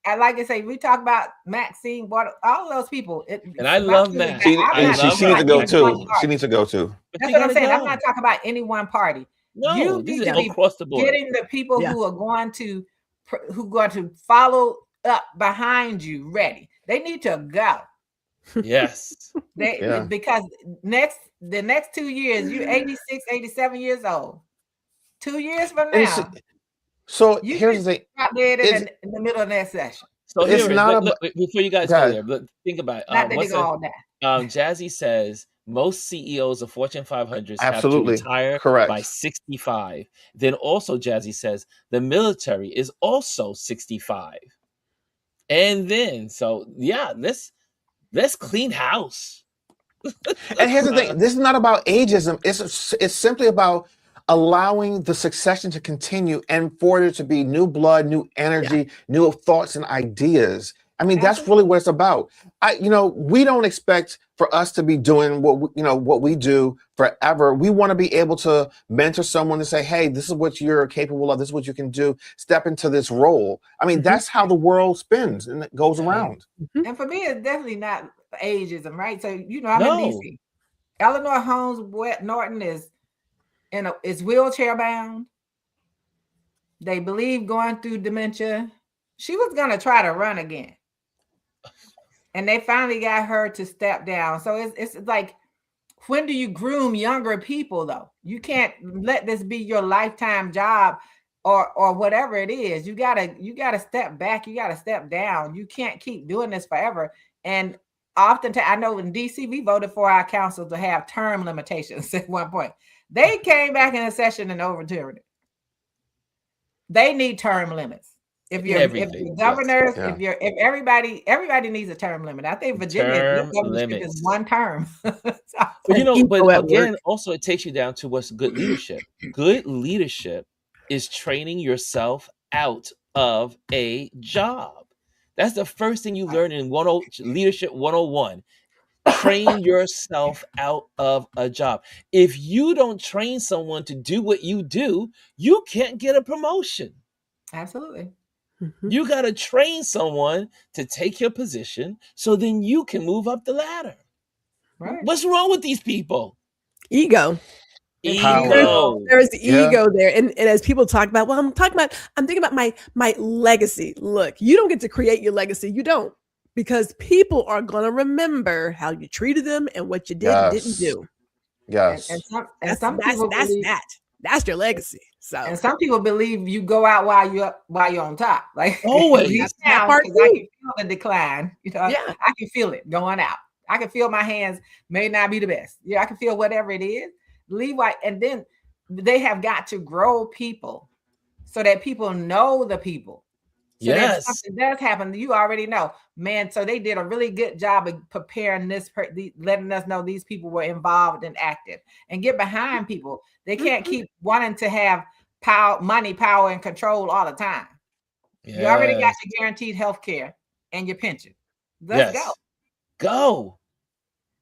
I like to say, we talk about Maxine, all those people. And I love Max. She needs to go too. She needs to go too. That's what I'm saying. I'm not talking about any one party. No, this is across the board. Getting the people who are going to follow up behind you ready. They need to go. Yes. Because the next 2 years, you're 86, 87 years old. 2 years from now. So here's the thing. In the middle of that session. So it's not before you guys go there, but think about it. Jazzy says most CEOs of Fortune 500s have to retire by 65. Then also Jazzy says the military is also 65. And then let's clean house. And here's the thing: this is not about ageism. It's simply about allowing the succession to continue and for there to be new blood, new energy, new thoughts and ideas. I mean, that's really what it's about. We don't expect for us to be doing what we do forever. We want to be able to mentor someone to say, hey, this is what you're capable of. This is what you can do. Step into this role. I mean, that's how the world spins and it goes around. And for me, it's definitely not ageism, right? So, I'm in DC. Eleanor Holmes Norton is wheelchair bound. They believe going through dementia. She was going to try to run again. And they finally got her to step down. So it's like, when do you groom younger people, though? You can't let this be your lifetime job or whatever it is. You gotta step back. You gotta step down. You can't keep doing this forever. And oftentimes, I know in DC, we voted for our council to have term limitations at one point. They came back in a session and overturned it. They need term limits. If governors, if everybody needs a term limit. I think Virginia is one term. But again, also it takes you down to what's good leadership. Good leadership is training yourself out of a job. That's the first thing you learn in Leadership 101. Train yourself out of a job. If you don't train someone to do what you do, you can't get a promotion. Absolutely. You got to train someone to take your position so then you can move up the ladder. Right. What's wrong with these people? Ego. There's the ego there. And as people talk about, I'm thinking about my legacy. Look, you don't get to create your legacy. You don't. Because people are going to remember how you treated them and what you did and didn't do. Yes. That's your legacy. So, and some people believe you go out while you're on top. Like always. Now, I can feel the decline. I can feel it going out. I can feel my hands may not be the best. I can feel whatever it is. And then they have got to grow people so that people know the people. So if something does happen, you already know, man. So they did a really good job of preparing letting us know these people were involved and active, and get behind people. They can't keep wanting to have money, power, and control all the time. Yes. You already got your guaranteed health care and your pension. Let's go.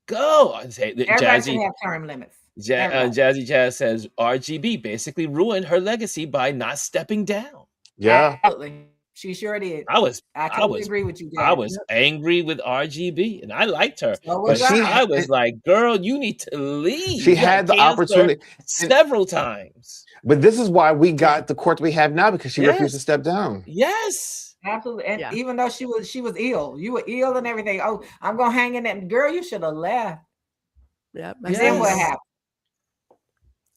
Everybody should have term limits. Jazzy Jazz says RGB basically ruined her legacy by not stepping down. Yeah. Absolutely. She sure did. I agree with you, Dad. I was angry with RGB, and I liked her. But I was like, girl, you need to leave. She had the opportunity several times. But this is why we got the court we have now, because she refused to step down. Yes. Absolutely. And even though she was ill, you were ill and everything. Oh, I'm going to hang in there. Girl, you should have left. Yeah. And then what happened?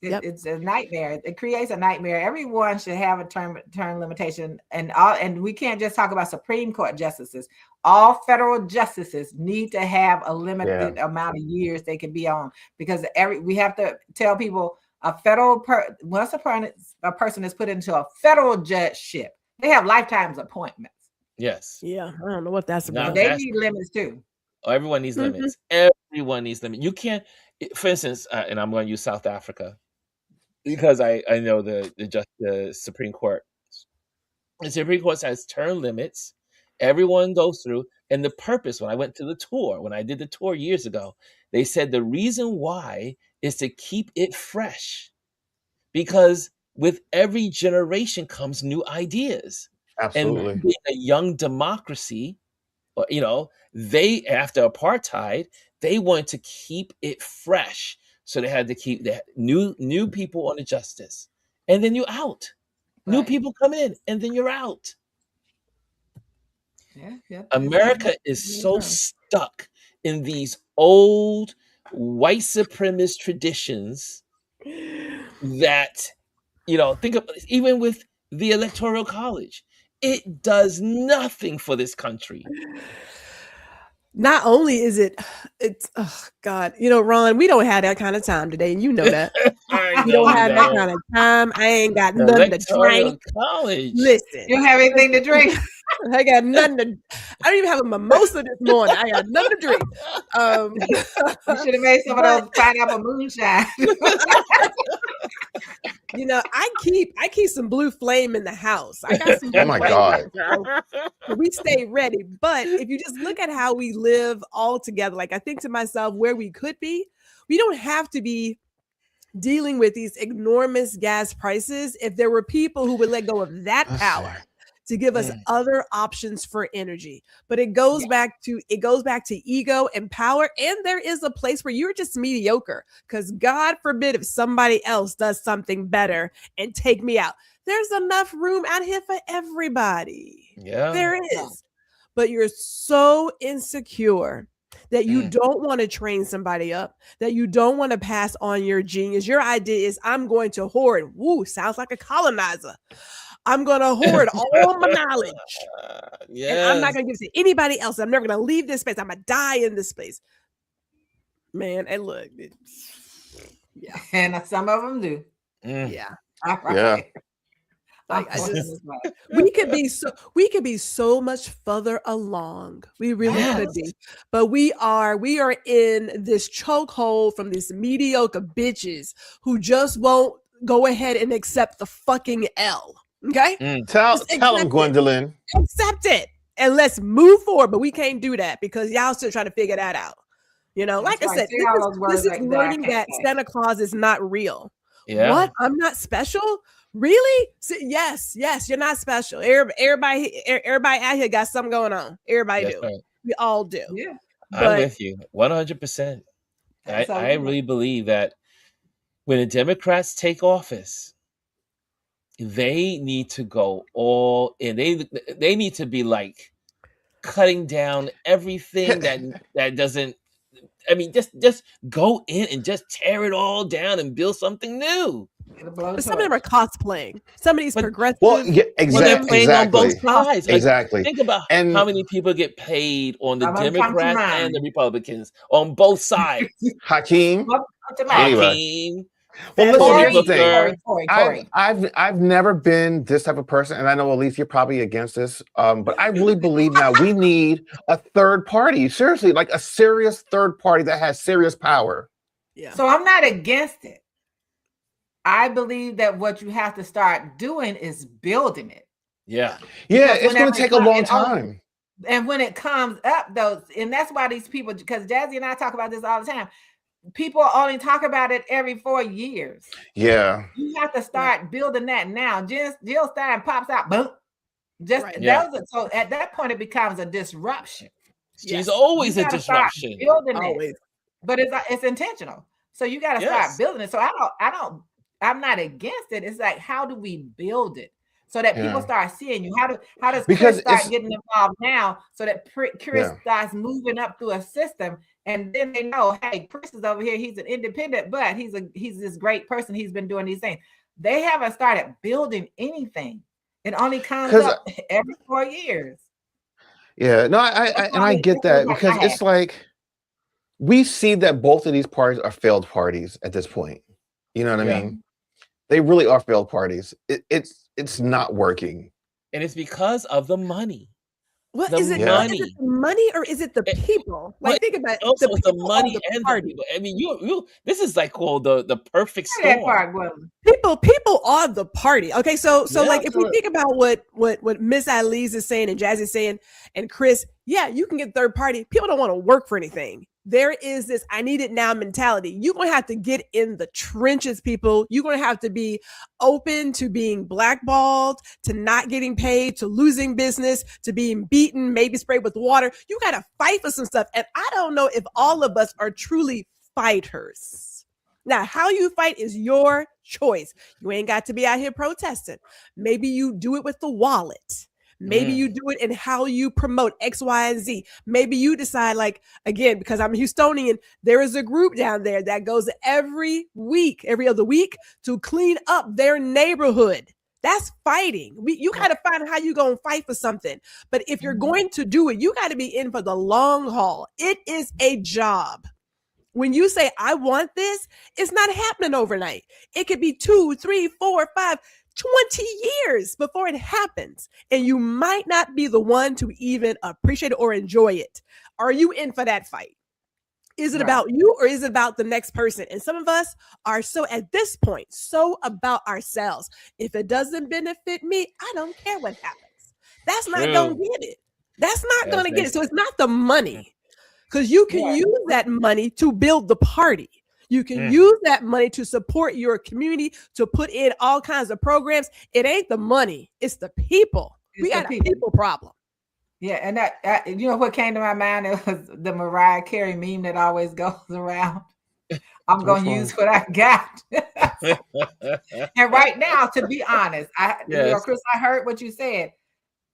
It's a nightmare. It creates a nightmare. Everyone should have a term limitation, and we can't just talk about Supreme Court justices. All federal justices need to have a limited amount of years they can be on, because we have to tell people once a person is put into a federal judgeship, they have lifetime appointments. Yes. Yeah, I don't know what that's about. They need limits too. Everyone needs limits. Everyone needs limits. You can't, for instance, and I'm going to use South Africa, because I know the Supreme Court. The Supreme Court has term limits, Everyone goes through, and the purpose, when I went to the tour, when I did the tour years ago, they said the reason why is to keep it fresh, because with every generation comes new ideas. And Absolutely. being a young democracy, they, after apartheid, they wanted to keep it fresh. So they had to keep that new people on the justice. And then you're out. New Right. people come in, and then you're out. Yeah. America is so stuck in these old white supremacist traditions that, think of, even with the Electoral College, it does nothing for this country. Not only is it's oh God, Ron, we don't have that kind of time today, and you know that. I We don't know have that that. kind of time. I ain't got The nothing to Electoral drink. College. Listen, You don't have anything to drink? I got nothing to. I don't even have a mimosa this morning. I got nothing to drink. You should have made some of those pineapple moonshine. I keep some blue flame in the house. I got some. Oh my God. So we stay ready. But if you just look at how we live all together, like I think to myself, where we could be, we don't have to be dealing with these enormous gas prices if there were people who would let go of that power to give us other options for energy. But it goes back to ego and power. And there is a place where you're just mediocre, because God forbid if somebody else does something better and take me out. There's enough room out here for everybody. Yeah. There is. But you're so insecure that you don't want to train somebody up, that you don't want to pass on your genius. Your idea is, I'm going to hoard. Woo, sounds like a colonizer. I'm going to hoard all my knowledge. And I'm not going to give it to anybody else. I'm never going to leave this space. I'm going to die in this space. Man, and look. Yeah. And some of them do. Yeah. Yeah. Like we could be so much further along. We really could be. But we are in this chokehold from these mediocre bitches who just won't go ahead and accept the fucking L. Okay? Tell them, Gwendolyn. Accept it. And let's move forward. But we can't do that because y'all still trying to figure that out. Like I said, this is learning that Santa Claus is not real. Yeah. What? I'm not special? Really? Yes, you're not special. Everybody out here got something going on. Everybody do. Right. We all do. Yeah. I'm with you 100%. I really believe that when the Democrats take office, they need to go all in. They need to be like cutting down everything that doesn't. I mean, just go in and just tear it all down and build something new. But some of them are cosplaying. Some of these progressive. Well, yeah, they're playing on both sides. Exactly. Think about how many people get paid on the Democrats and the Republicans on both sides. Hakeem. Hakeem. Well, listen, here's the thing. I've never been this type of person, and I know, Elise, you're probably against this, but I really believe now we need a third party. Seriously, like a serious third party that has serious power. Yeah. So I'm not against it. I believe that what you have to start doing is building it. Yeah. Yeah, it's going to take a long time. And when it comes up, though, and that's why these people, because Jazzy and I talk about this all the time, people only talk about it every 4 years. Yeah. You have to start building that now. Jill Stein pops out, boom. So at that point, it becomes a disruption. She's always a disruption. Building it. But it's intentional. So you got to start building it. So I'm not against it. It's like, how do we build it so that people start seeing you? How does Chris start getting involved now so that Chris starts moving up through a system, and then they know, hey, Chris is over here. He's an independent, but he's this great person. He's been doing these things. They haven't started building anything. It only comes up every 4 years. Yeah, no, I get that, because it's like we see that both of these parties are failed parties at this point. You know what I mean? They really are failed parties. It's not working. And it's because of the money. Well, The is it money. the money or is it the It- people? But Like, think about it. also The it's the people are money the and the party. people. I mean, you this is like called the perfect Say that storm. part, Gwendolyn. People are the party. Okay, so Yeah. like if we think about what Miss Alice is saying and Jazz is saying and Chris, yeah, you can get third party. People don't want to work for anything. There is this I need it now mentality. You're gonna have to get in the trenches, people. You're gonna have to be open to being blackballed, to not getting paid, to losing business, to being beaten, maybe sprayed with water. You gotta fight for some stuff. And I don't know if all of us are truly fighters. Now, how you fight is your choice. You ain't got to be out here protesting. Maybe you do it with the wallet. Maybe you do it in how you promote X, Y, and Z. Maybe you decide, like, again, because I'm a Houstonian, there is a group down there that goes every other week to clean up their neighborhood. That's fighting. You got to find how you're going to fight for something. But if you're going to do it, you got to be in for the long haul. It is a job. When you say, I want this, it's not happening overnight. It could be 2, 3, 4, 5, 20 years before it happens. And you might not be the one to even appreciate it or enjoy it. Are you in for that fight? Is it about you or is it about the next person? And some of us are so at this point, so about ourselves. If it doesn't benefit me, I don't care what happens. That's not going to get it. That's not going to get it. So it's not the money. Because you can use that money to build the party. You can use that money to support your community, to put in all kinds of programs. It ain't the money. It's the people. We got a people problem. Yeah, and that you know what came to my mind? It was the Mariah Carey meme that always goes around. I'm going to use what I got. And right now, to be honest, you know, Chris, I heard what you said.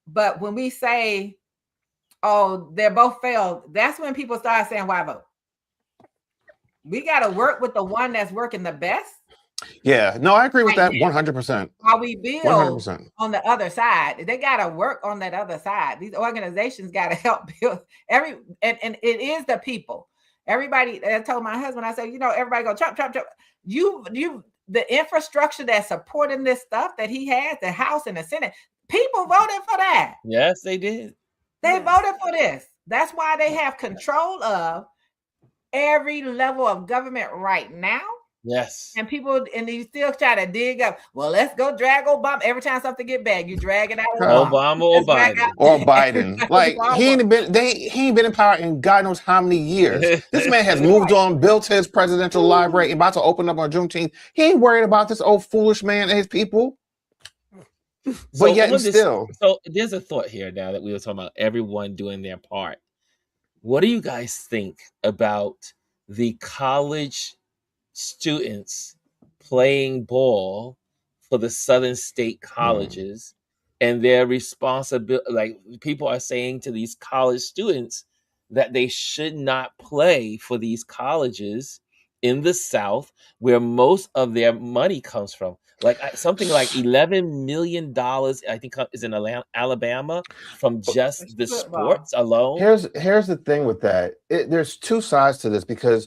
But when we say, oh, they're both failed, that's when people start saying, why vote? We got to work with the one that's working the best. Yeah, no, I agree with that 100%. While we build 100%. on the other side, they got to work on that other side. These organizations got to help build and it is the people. Everybody, I told my husband, I said, you know, everybody go chop, chop, chop. You, the infrastructure that's supporting this stuff that he has, the House and the Senate, people voted for that. Yes, they did. They voted for this. That's why they have control of every level of government right now. Yes. And people, and you still try to dig up. Well, let's go drag Obama. Every time something get bad, you drag it out. Obama or Biden. Or Biden. Like he ain't been in power in God knows how many years. This man has moved on, built his presidential library, and about to open up on Juneteenth. He ain't worried about this old foolish man and his people. But yet still. So there's a thought here now that we were talking about everyone doing their part. What do you guys think about the college students playing ball for the Southern state colleges and their responsibility? Like, people are saying to these college students that they should not play for these colleges in the South where most of their money comes from. Like something like $11 million, I think, is in Alabama from just the sports alone. Here's the thing with that. There's two sides to this, because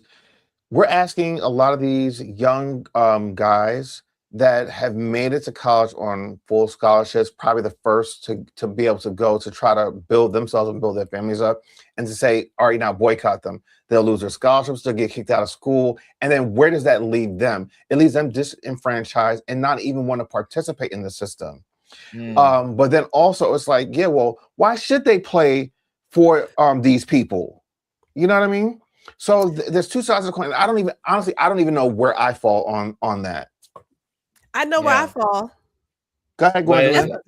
we're asking a lot of these young guys that have made it to college on full scholarships, probably the first to be able to go to try to build themselves and build their families up, and to say, all right, now boycott them. They'll lose their scholarships, they'll get kicked out of school. And then where does that leave them? It leaves them disenfranchised and not even want to participate in the system. But then also it's like, yeah, well, why should they play for these people? You know what I mean? So there's two sides of the coin. I don't even know where I fall on that. I know where I fall. Go ahead, Gwendolyn.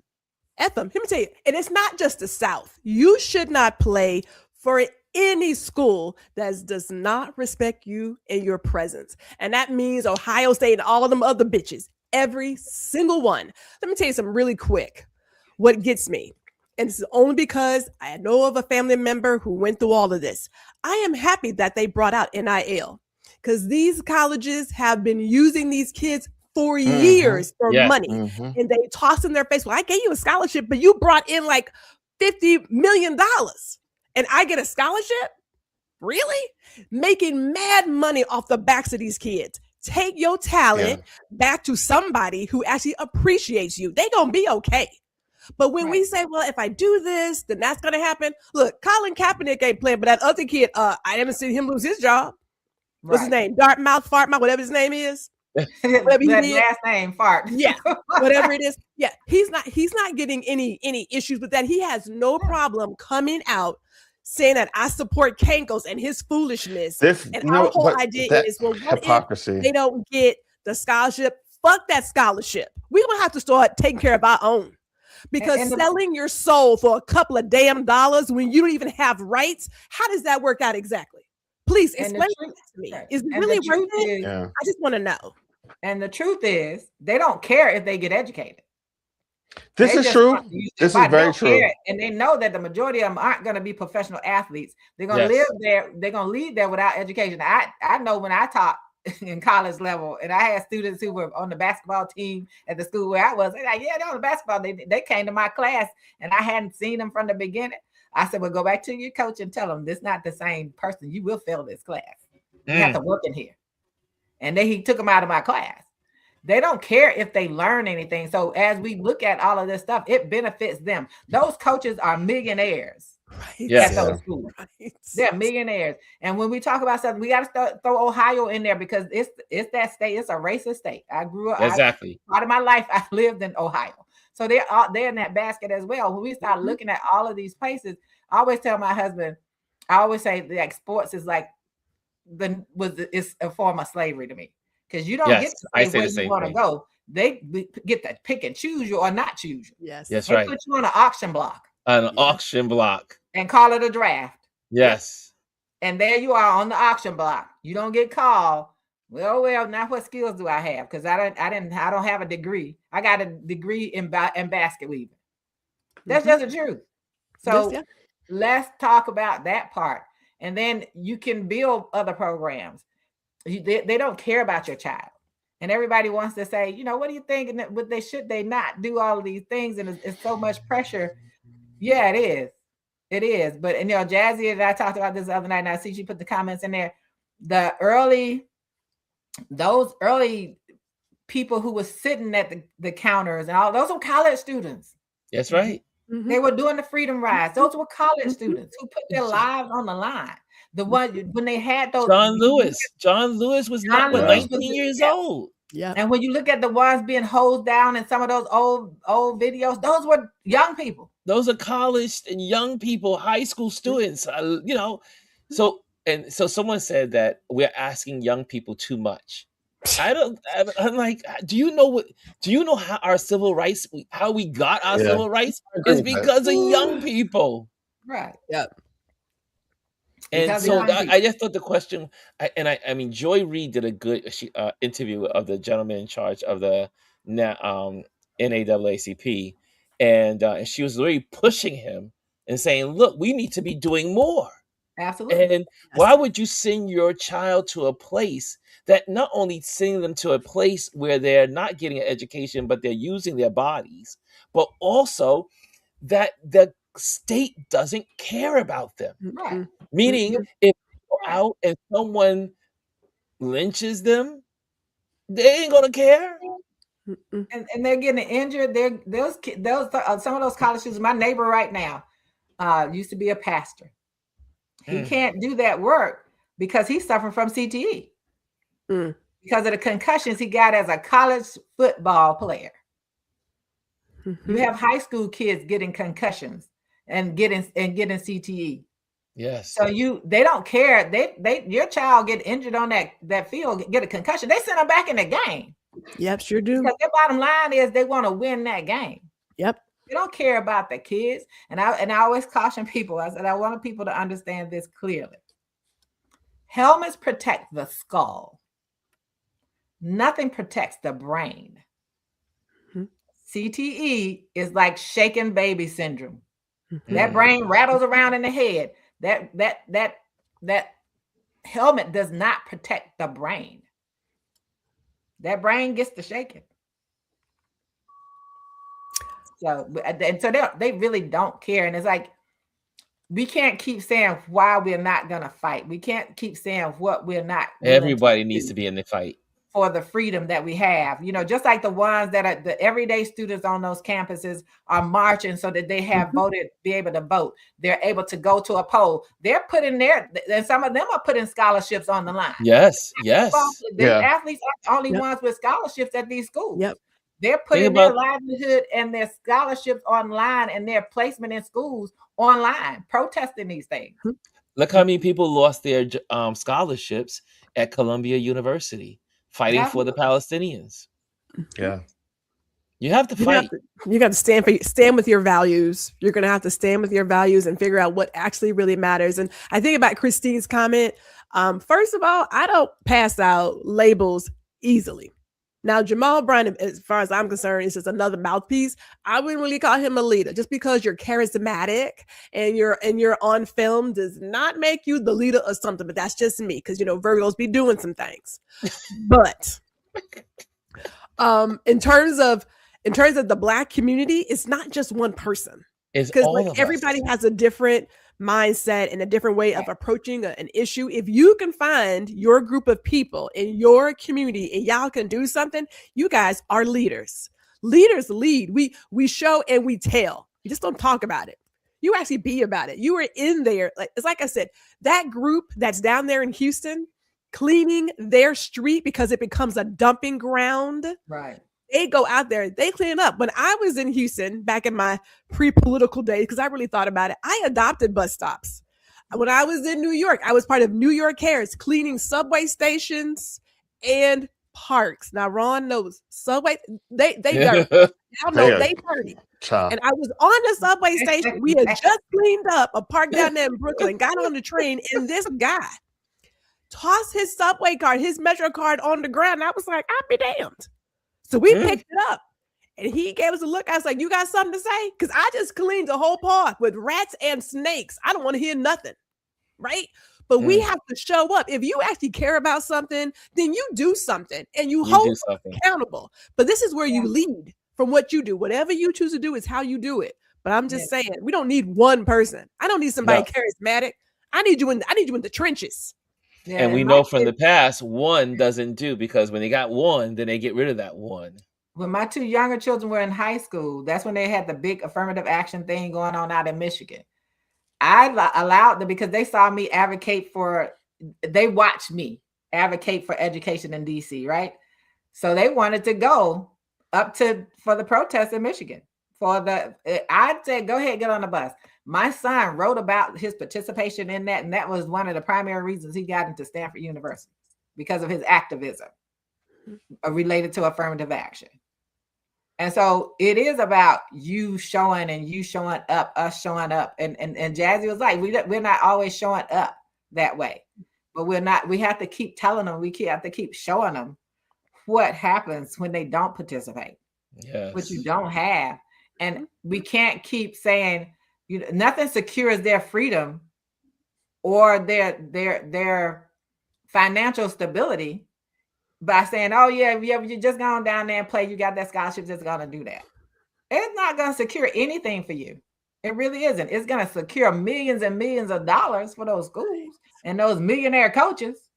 Let me tell you, and it's not just the South. You should not play for any school that does not respect you and your presence. And that means Ohio State and all of them other bitches. Every single one. Let me tell you something really quick. What gets me, and this is only because I know of a family member who went through all of this. I am happy that they brought out NIL, because these colleges have been using these kids for years for money. And they toss in their face, well, I gave you a scholarship, but you brought in like $50 million and I get a scholarship? Really? Making mad money off the backs of these kids. Take your talent back to somebody who actually appreciates you. They gonna be okay. But when we say, well, if I do this, then that's going to happen. Look, Colin Kaepernick ain't playing, but that other kid, I haven't seen him lose his job. What's his name? Dartmouth, Fartmouth, whatever his name is. That last name, Fart. Yeah, whatever it is. Yeah, he's not getting any issues with that. He has no problem coming out saying that I support Kankos and his foolishness. Our whole idea is, well, what hypocrisy. if they don't get the scholarship? Fuck that scholarship. We're going to have to start taking care of our own. Because selling your soul for a couple of damn dollars when you don't even have rights, how does that work out exactly? Please explain that to me. Is it really worth it? I just want to know. And the truth is, they don't care if they get educated. This is true. This is very true. And they know that the majority of them aren't going to be professional athletes. They're going to live there. They're going to lead there without education. I know when I taught in college level, and I had students who were on the basketball team at the school where I was. They're like, yeah, they're on the basketball. They came to my class, and I hadn't seen them from the beginning. I said, well, go back to your coach and tell them this is not the same person. You will fail this class. You have to work in here. And then he took them out of my class. They don't care if they learn anything. So as we look at all of this stuff, it benefits them. Those coaches are millionaires at those schools. They're millionaires. And when we talk about something, we got to throw Ohio in there because it's that state. It's a racist state. I grew up. Part of my life, I lived in Ohio. So they're in that basket as well. When we start looking at all of these places, I always tell my husband, I always say like sports is like it's a form of slavery to me. Because you don't get to say where you want to go. They get to pick and choose you or not choose you. Yes. That's they right. Put you on an auction block. Auction block. And call it a draft. Yes. And there you are on the auction block. You don't get called. Well, now what skills do I have? Because I don't have a degree. I got a degree in basket weaving. That's just the truth. So let's talk about that part. And then you can build other programs. They don't care about your child, and everybody wants to say, you know, what do you think? And what should they not do all of these things? And it's so much pressure. Yeah, it is. But and Jazzy and I talked about this the other night, and I see she put the comments in there. Those early people who were sitting at the counters and all those were college students. That's right. Mm-hmm. They were doing the freedom rides. Those were college students who put their lives on the line. The one when they had those John Lewis was 19 years old. Yeah. And when you look at the ones being hosed down in some of those old videos, those were young people. Those are college and young people, high school students. So someone said that we're asking young people too much. I'm like, do you know how our civil rights, how we got our civil rights is because of young people. Right. Yeah. And so I just thought the question, I mean, Joy Reid did a good interview of the gentleman in charge of the NAACP, and she was really pushing him and saying, look, we need to be doing more. Absolutely. And why would you send your child to a place that not only sending them to a place where they're not getting an education, but they're using their bodies, but also that the state doesn't care about them. Right. Meaning, if they go out and someone lynches them, they ain't gonna care. And they're getting injured. Those some of those college students. My neighbor right now used to be a pastor. He can't do that work because he's suffering from CTE because of the concussions he got as a college football player. You have high school kids getting concussions and getting CTE. Yes. So they don't care. Your child get injured on that field, get a concussion. They send them back in the game. Yep, sure do. Because their bottom line is they want to win that game. Yep. They don't care about the kids. And I always caution people. I said I want people to understand this clearly. Helmets protect the skull. Nothing protects the brain. CTE is like shaken baby syndrome. That brain rattles around in the head. That helmet does not protect the brain. That brain gets to shaking. So they really don't care. And it's like, we can't keep saying why we're not going to fight. We can't keep saying what we're not. Everybody needs to be in the fight. for the freedom that we have. You know, just like the ones that are the everyday students on those campuses are marching so that they have voted, be able to vote. They're able to go to a poll. They're putting and some of them are putting scholarships on the line. Yes. These athletes are the only ones with scholarships at these schools. They're putting their livelihood and their scholarships online and their placement in schools online, protesting these things. Look how many people lost their scholarships at Columbia University fighting for the Palestinians. Yeah. You have to fight. You got to stand with your values. You're going to have to stand with your values and figure out what actually really matters. And I think about Christine's comment. First of all, I don't pass out labels easily. Now, Jamal Brown, as far as I'm concerned, is just another mouthpiece. I wouldn't really call him a leader. Just because you're charismatic and you're on film does not make you the leader of something. But that's just me, because Virgos be doing some things. But in terms of the Black community, it's not just one person. Because everybody has a different mindset and a different way of approaching an issue. If you can find your group of people in your community and y'all can do something, you guys are leaders. Leaders lead. We show and we tell. You just don't talk about it. You actually be about it. You were in there. It's like I said, that group that's down there in Houston cleaning their street because it becomes a dumping ground. Right. They go out there, they clean up. When I was in Houston back in my pre-political days, because I really thought about it, I adopted bus stops. When I was in New York, I was part of New York Cares, cleaning subway stations and parks. Now, Ron knows subway, they dirty. Y'all know they dirty. And I was on the subway station. We had just cleaned up a park down there in Brooklyn, got on the train, and this guy tossed his subway card, his Metro card on the ground. And I was like, I'll be damned. So we picked it up and he gave us a look. I was like, you got something to say? Because I just cleaned the whole park with rats and snakes. I don't want to hear nothing. Right. But we have to show up. If you actually care about something, then you do something and you hold accountable. But this is where you lead from what you do. Whatever you choose to do is how you do it. But I'm just saying, we don't need one person. I don't need somebody charismatic. I need you in the trenches. Yeah, and we know from the past, one doesn't do, because when they got one, then they get rid of that one. When my two younger children were in high school, that's when they had the big affirmative action thing going on out in Michigan. I allowed them because they saw me they watched me advocate for education in DC, right? So they wanted to go for the protest in Michigan. I said, go ahead, get on the bus. My son wrote about his participation in that, and that was one of the primary reasons he got into Stanford University, because of his activism related to affirmative action. And so it is about you showing up, us showing up. And Jazzy was like, we're not always showing up that way, but we have to keep telling them, have to keep showing them what happens when they don't participate, what you don't have. And we can't keep saying, nothing secures their freedom or their financial stability by saying, oh yeah, you just gone down there and play, you got that scholarship that's gonna do that. It's not gonna secure anything for you. It really isn't. It's gonna secure millions and millions of dollars for those schools and those millionaire coaches.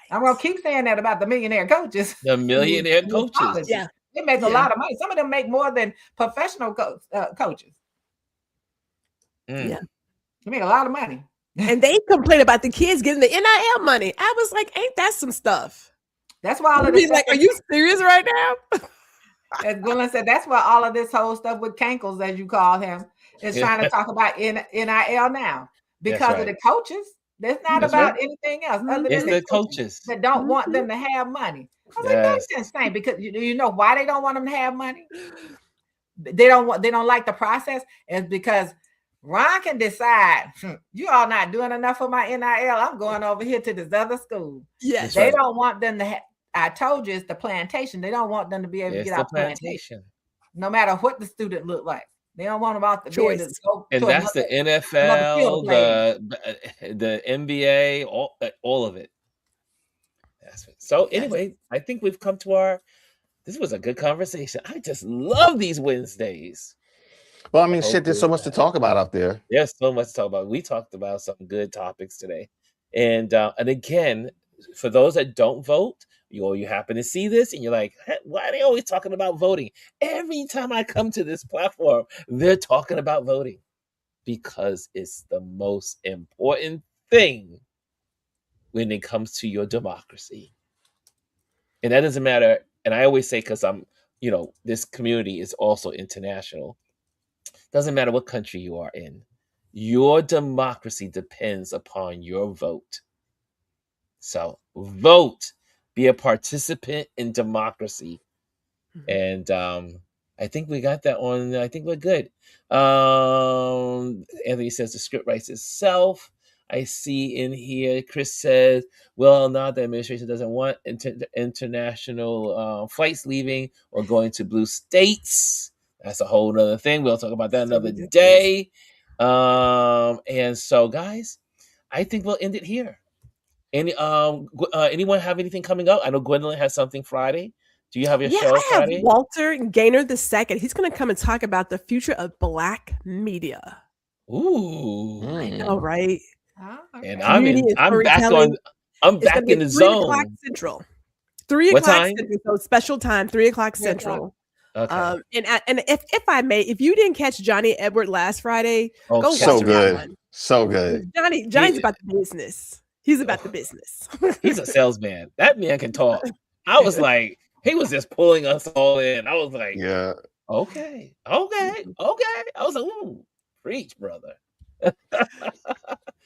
I'm gonna keep saying that about the millionaire coaches. The millionaire coaches. Yeah. They make a lot of money. Some of them make more than professional coaches. Yeah. They make a lot of money. And they complain about the kids getting the NIL money. I was like, ain't that some stuff? That's why all of this. Like, are you serious right now? As Gwendolyn said, that's why all of this whole stuff with Cankles, as you call him, is trying to talk about NIL now. Because of the coaches. It's not about anything else. Other than the coaches that don't want them to have money. I was like, that's insane, because you know why they don't want them to have money? They don't like the process. It's because Ron can decide, you all not doing enough for my NIL. I'm going over here to this other school. Yes. They don't want them to I told you it's the plantation. They don't want them to be able to get out plantation. No matter what the student look like. They don't want them out the choice. And that's the NFL, the NBA, all of it. So anyway, I think we've come to this was a good conversation. I just love these Wednesdays. Well, I mean, there's so much to talk about out there. There's so much to talk about. We talked about some good topics today. And again, for those that don't vote, you happen to see this and you're like, "Hey, why are they always talking about voting?" Every time I come to this platform, they're talking about voting because it's the most important thing when it comes to your democracy. And that doesn't matter. And I always say, because this community is also international. Doesn't matter what country you are in. Your democracy depends upon your vote. So vote, be a participant in democracy. And I think we got that on. I think we're good. Anthony says the script writes itself. I see in here, Chris says, well, now the administration doesn't want international flights leaving or going to blue states. That's a whole other thing. We'll talk about that another day. And so, guys, I think we'll end it here. Anyone have anything coming up? I know Gwendolyn has something Friday. Do you have your show I have Friday? Walter Gaynor II. He's going to come and talk about the future of Black media. Ooh, I know, right? Oh, okay. And I'm back in the zone. 3 o'clock Central. 3 What o'clock time? Central, so special time, 3 o'clock Central. Okay. And if I may, if you didn't catch Johnny Edward last Friday, go watch So that good. one. So good. Johnny's about the business. He's about the business. He's a salesman. That man can talk. I was like, he was just pulling us all in. I was like, Yeah. Okay. I was like, ooh, preach, brother.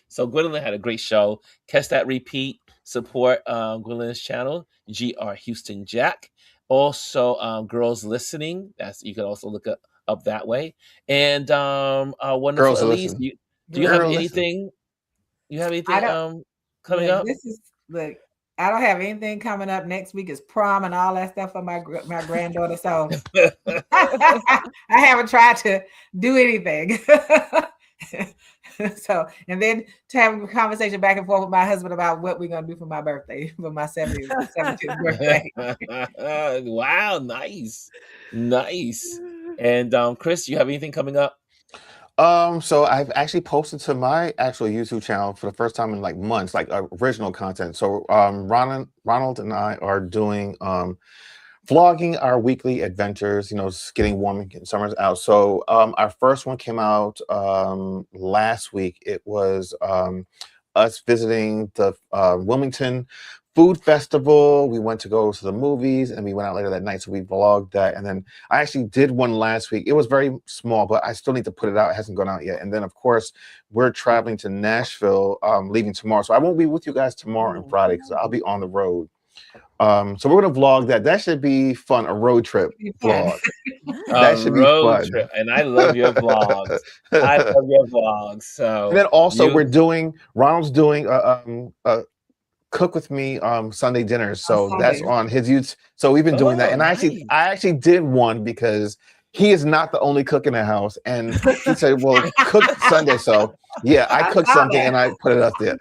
So Gwendolyn had a great show. Catch that repeat. Support Gwendolyn's channel, GR Houston Jack. Also, Girls Listening. You can also look up that way. And wonderful Girls Elise. Listen. Do you have anything? You have anything coming up? Look, I don't have anything coming up. Next week is prom and all that stuff for my granddaughter. So I haven't tried to do anything. So, and then to have a conversation back and forth with my husband about what we're going to do for my birthday, for my 70th birthday. Wow, nice. And Chris, you have anything coming up? So I've actually posted to my actual YouTube channel for the first time in like months, like original content. So Ronald and I are doing vlogging our weekly adventures, getting warm and getting summers out. So our first one came out last week. It was us visiting the Wilmington Food Festival. We went to go to the movies and we went out later that night. So we vlogged that. And then I actually did one last week. It was very small, but I still need to put it out. It hasn't gone out yet. And then of course we're traveling to Nashville, leaving tomorrow. So I won't be with you guys tomorrow and Friday because I'll be on the road. So we're going to vlog that. That should be fun. A road trip vlog. That should be fun. Trip. And I love your vlogs. I love your vlogs. So and then also Ronald's doing a cook with me Sunday dinners. So that's on his YouTube. So we've been doing that. And I actually did one because he is not the only cook in the house. And he said, well, cook Sunday. So yeah, I cooked something and I put it up there.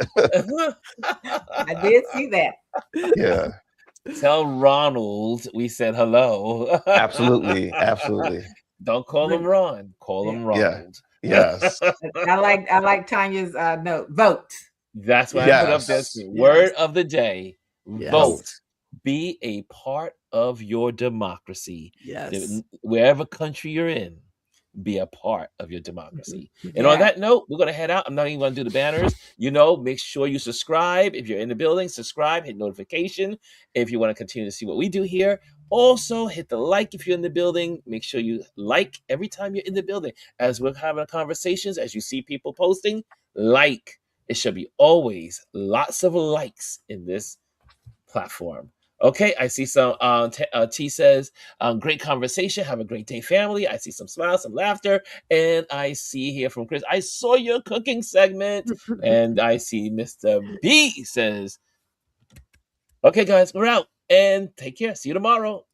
I did see that. Yeah. Tell Ronald we said hello. Absolutely. Don't call him Ron. Call him Ronald. Yeah. Yes. I like Tanya's note. Vote. That's why I put up this word of the day. Yes. Vote. Be a part of your democracy. Yes. Wherever country you're in, be a part of your democracy. And on that note, we're going to head out. I'm not even going to do the banners. Make sure you subscribe. If you're in the building, subscribe, hit notification. If you want to continue to see what we do here, also hit the like if you're in the building. Make sure you like every time you're in the building. As we're having conversations, as you see people posting, like. It should be always lots of likes in this platform. Okay, I see some. T says, great conversation. Have a great day, family. I see some smiles, some laughter. And I see here from Chris, I saw your cooking segment. And I see Mr. B says, okay, guys, we're out. And take care. See you tomorrow.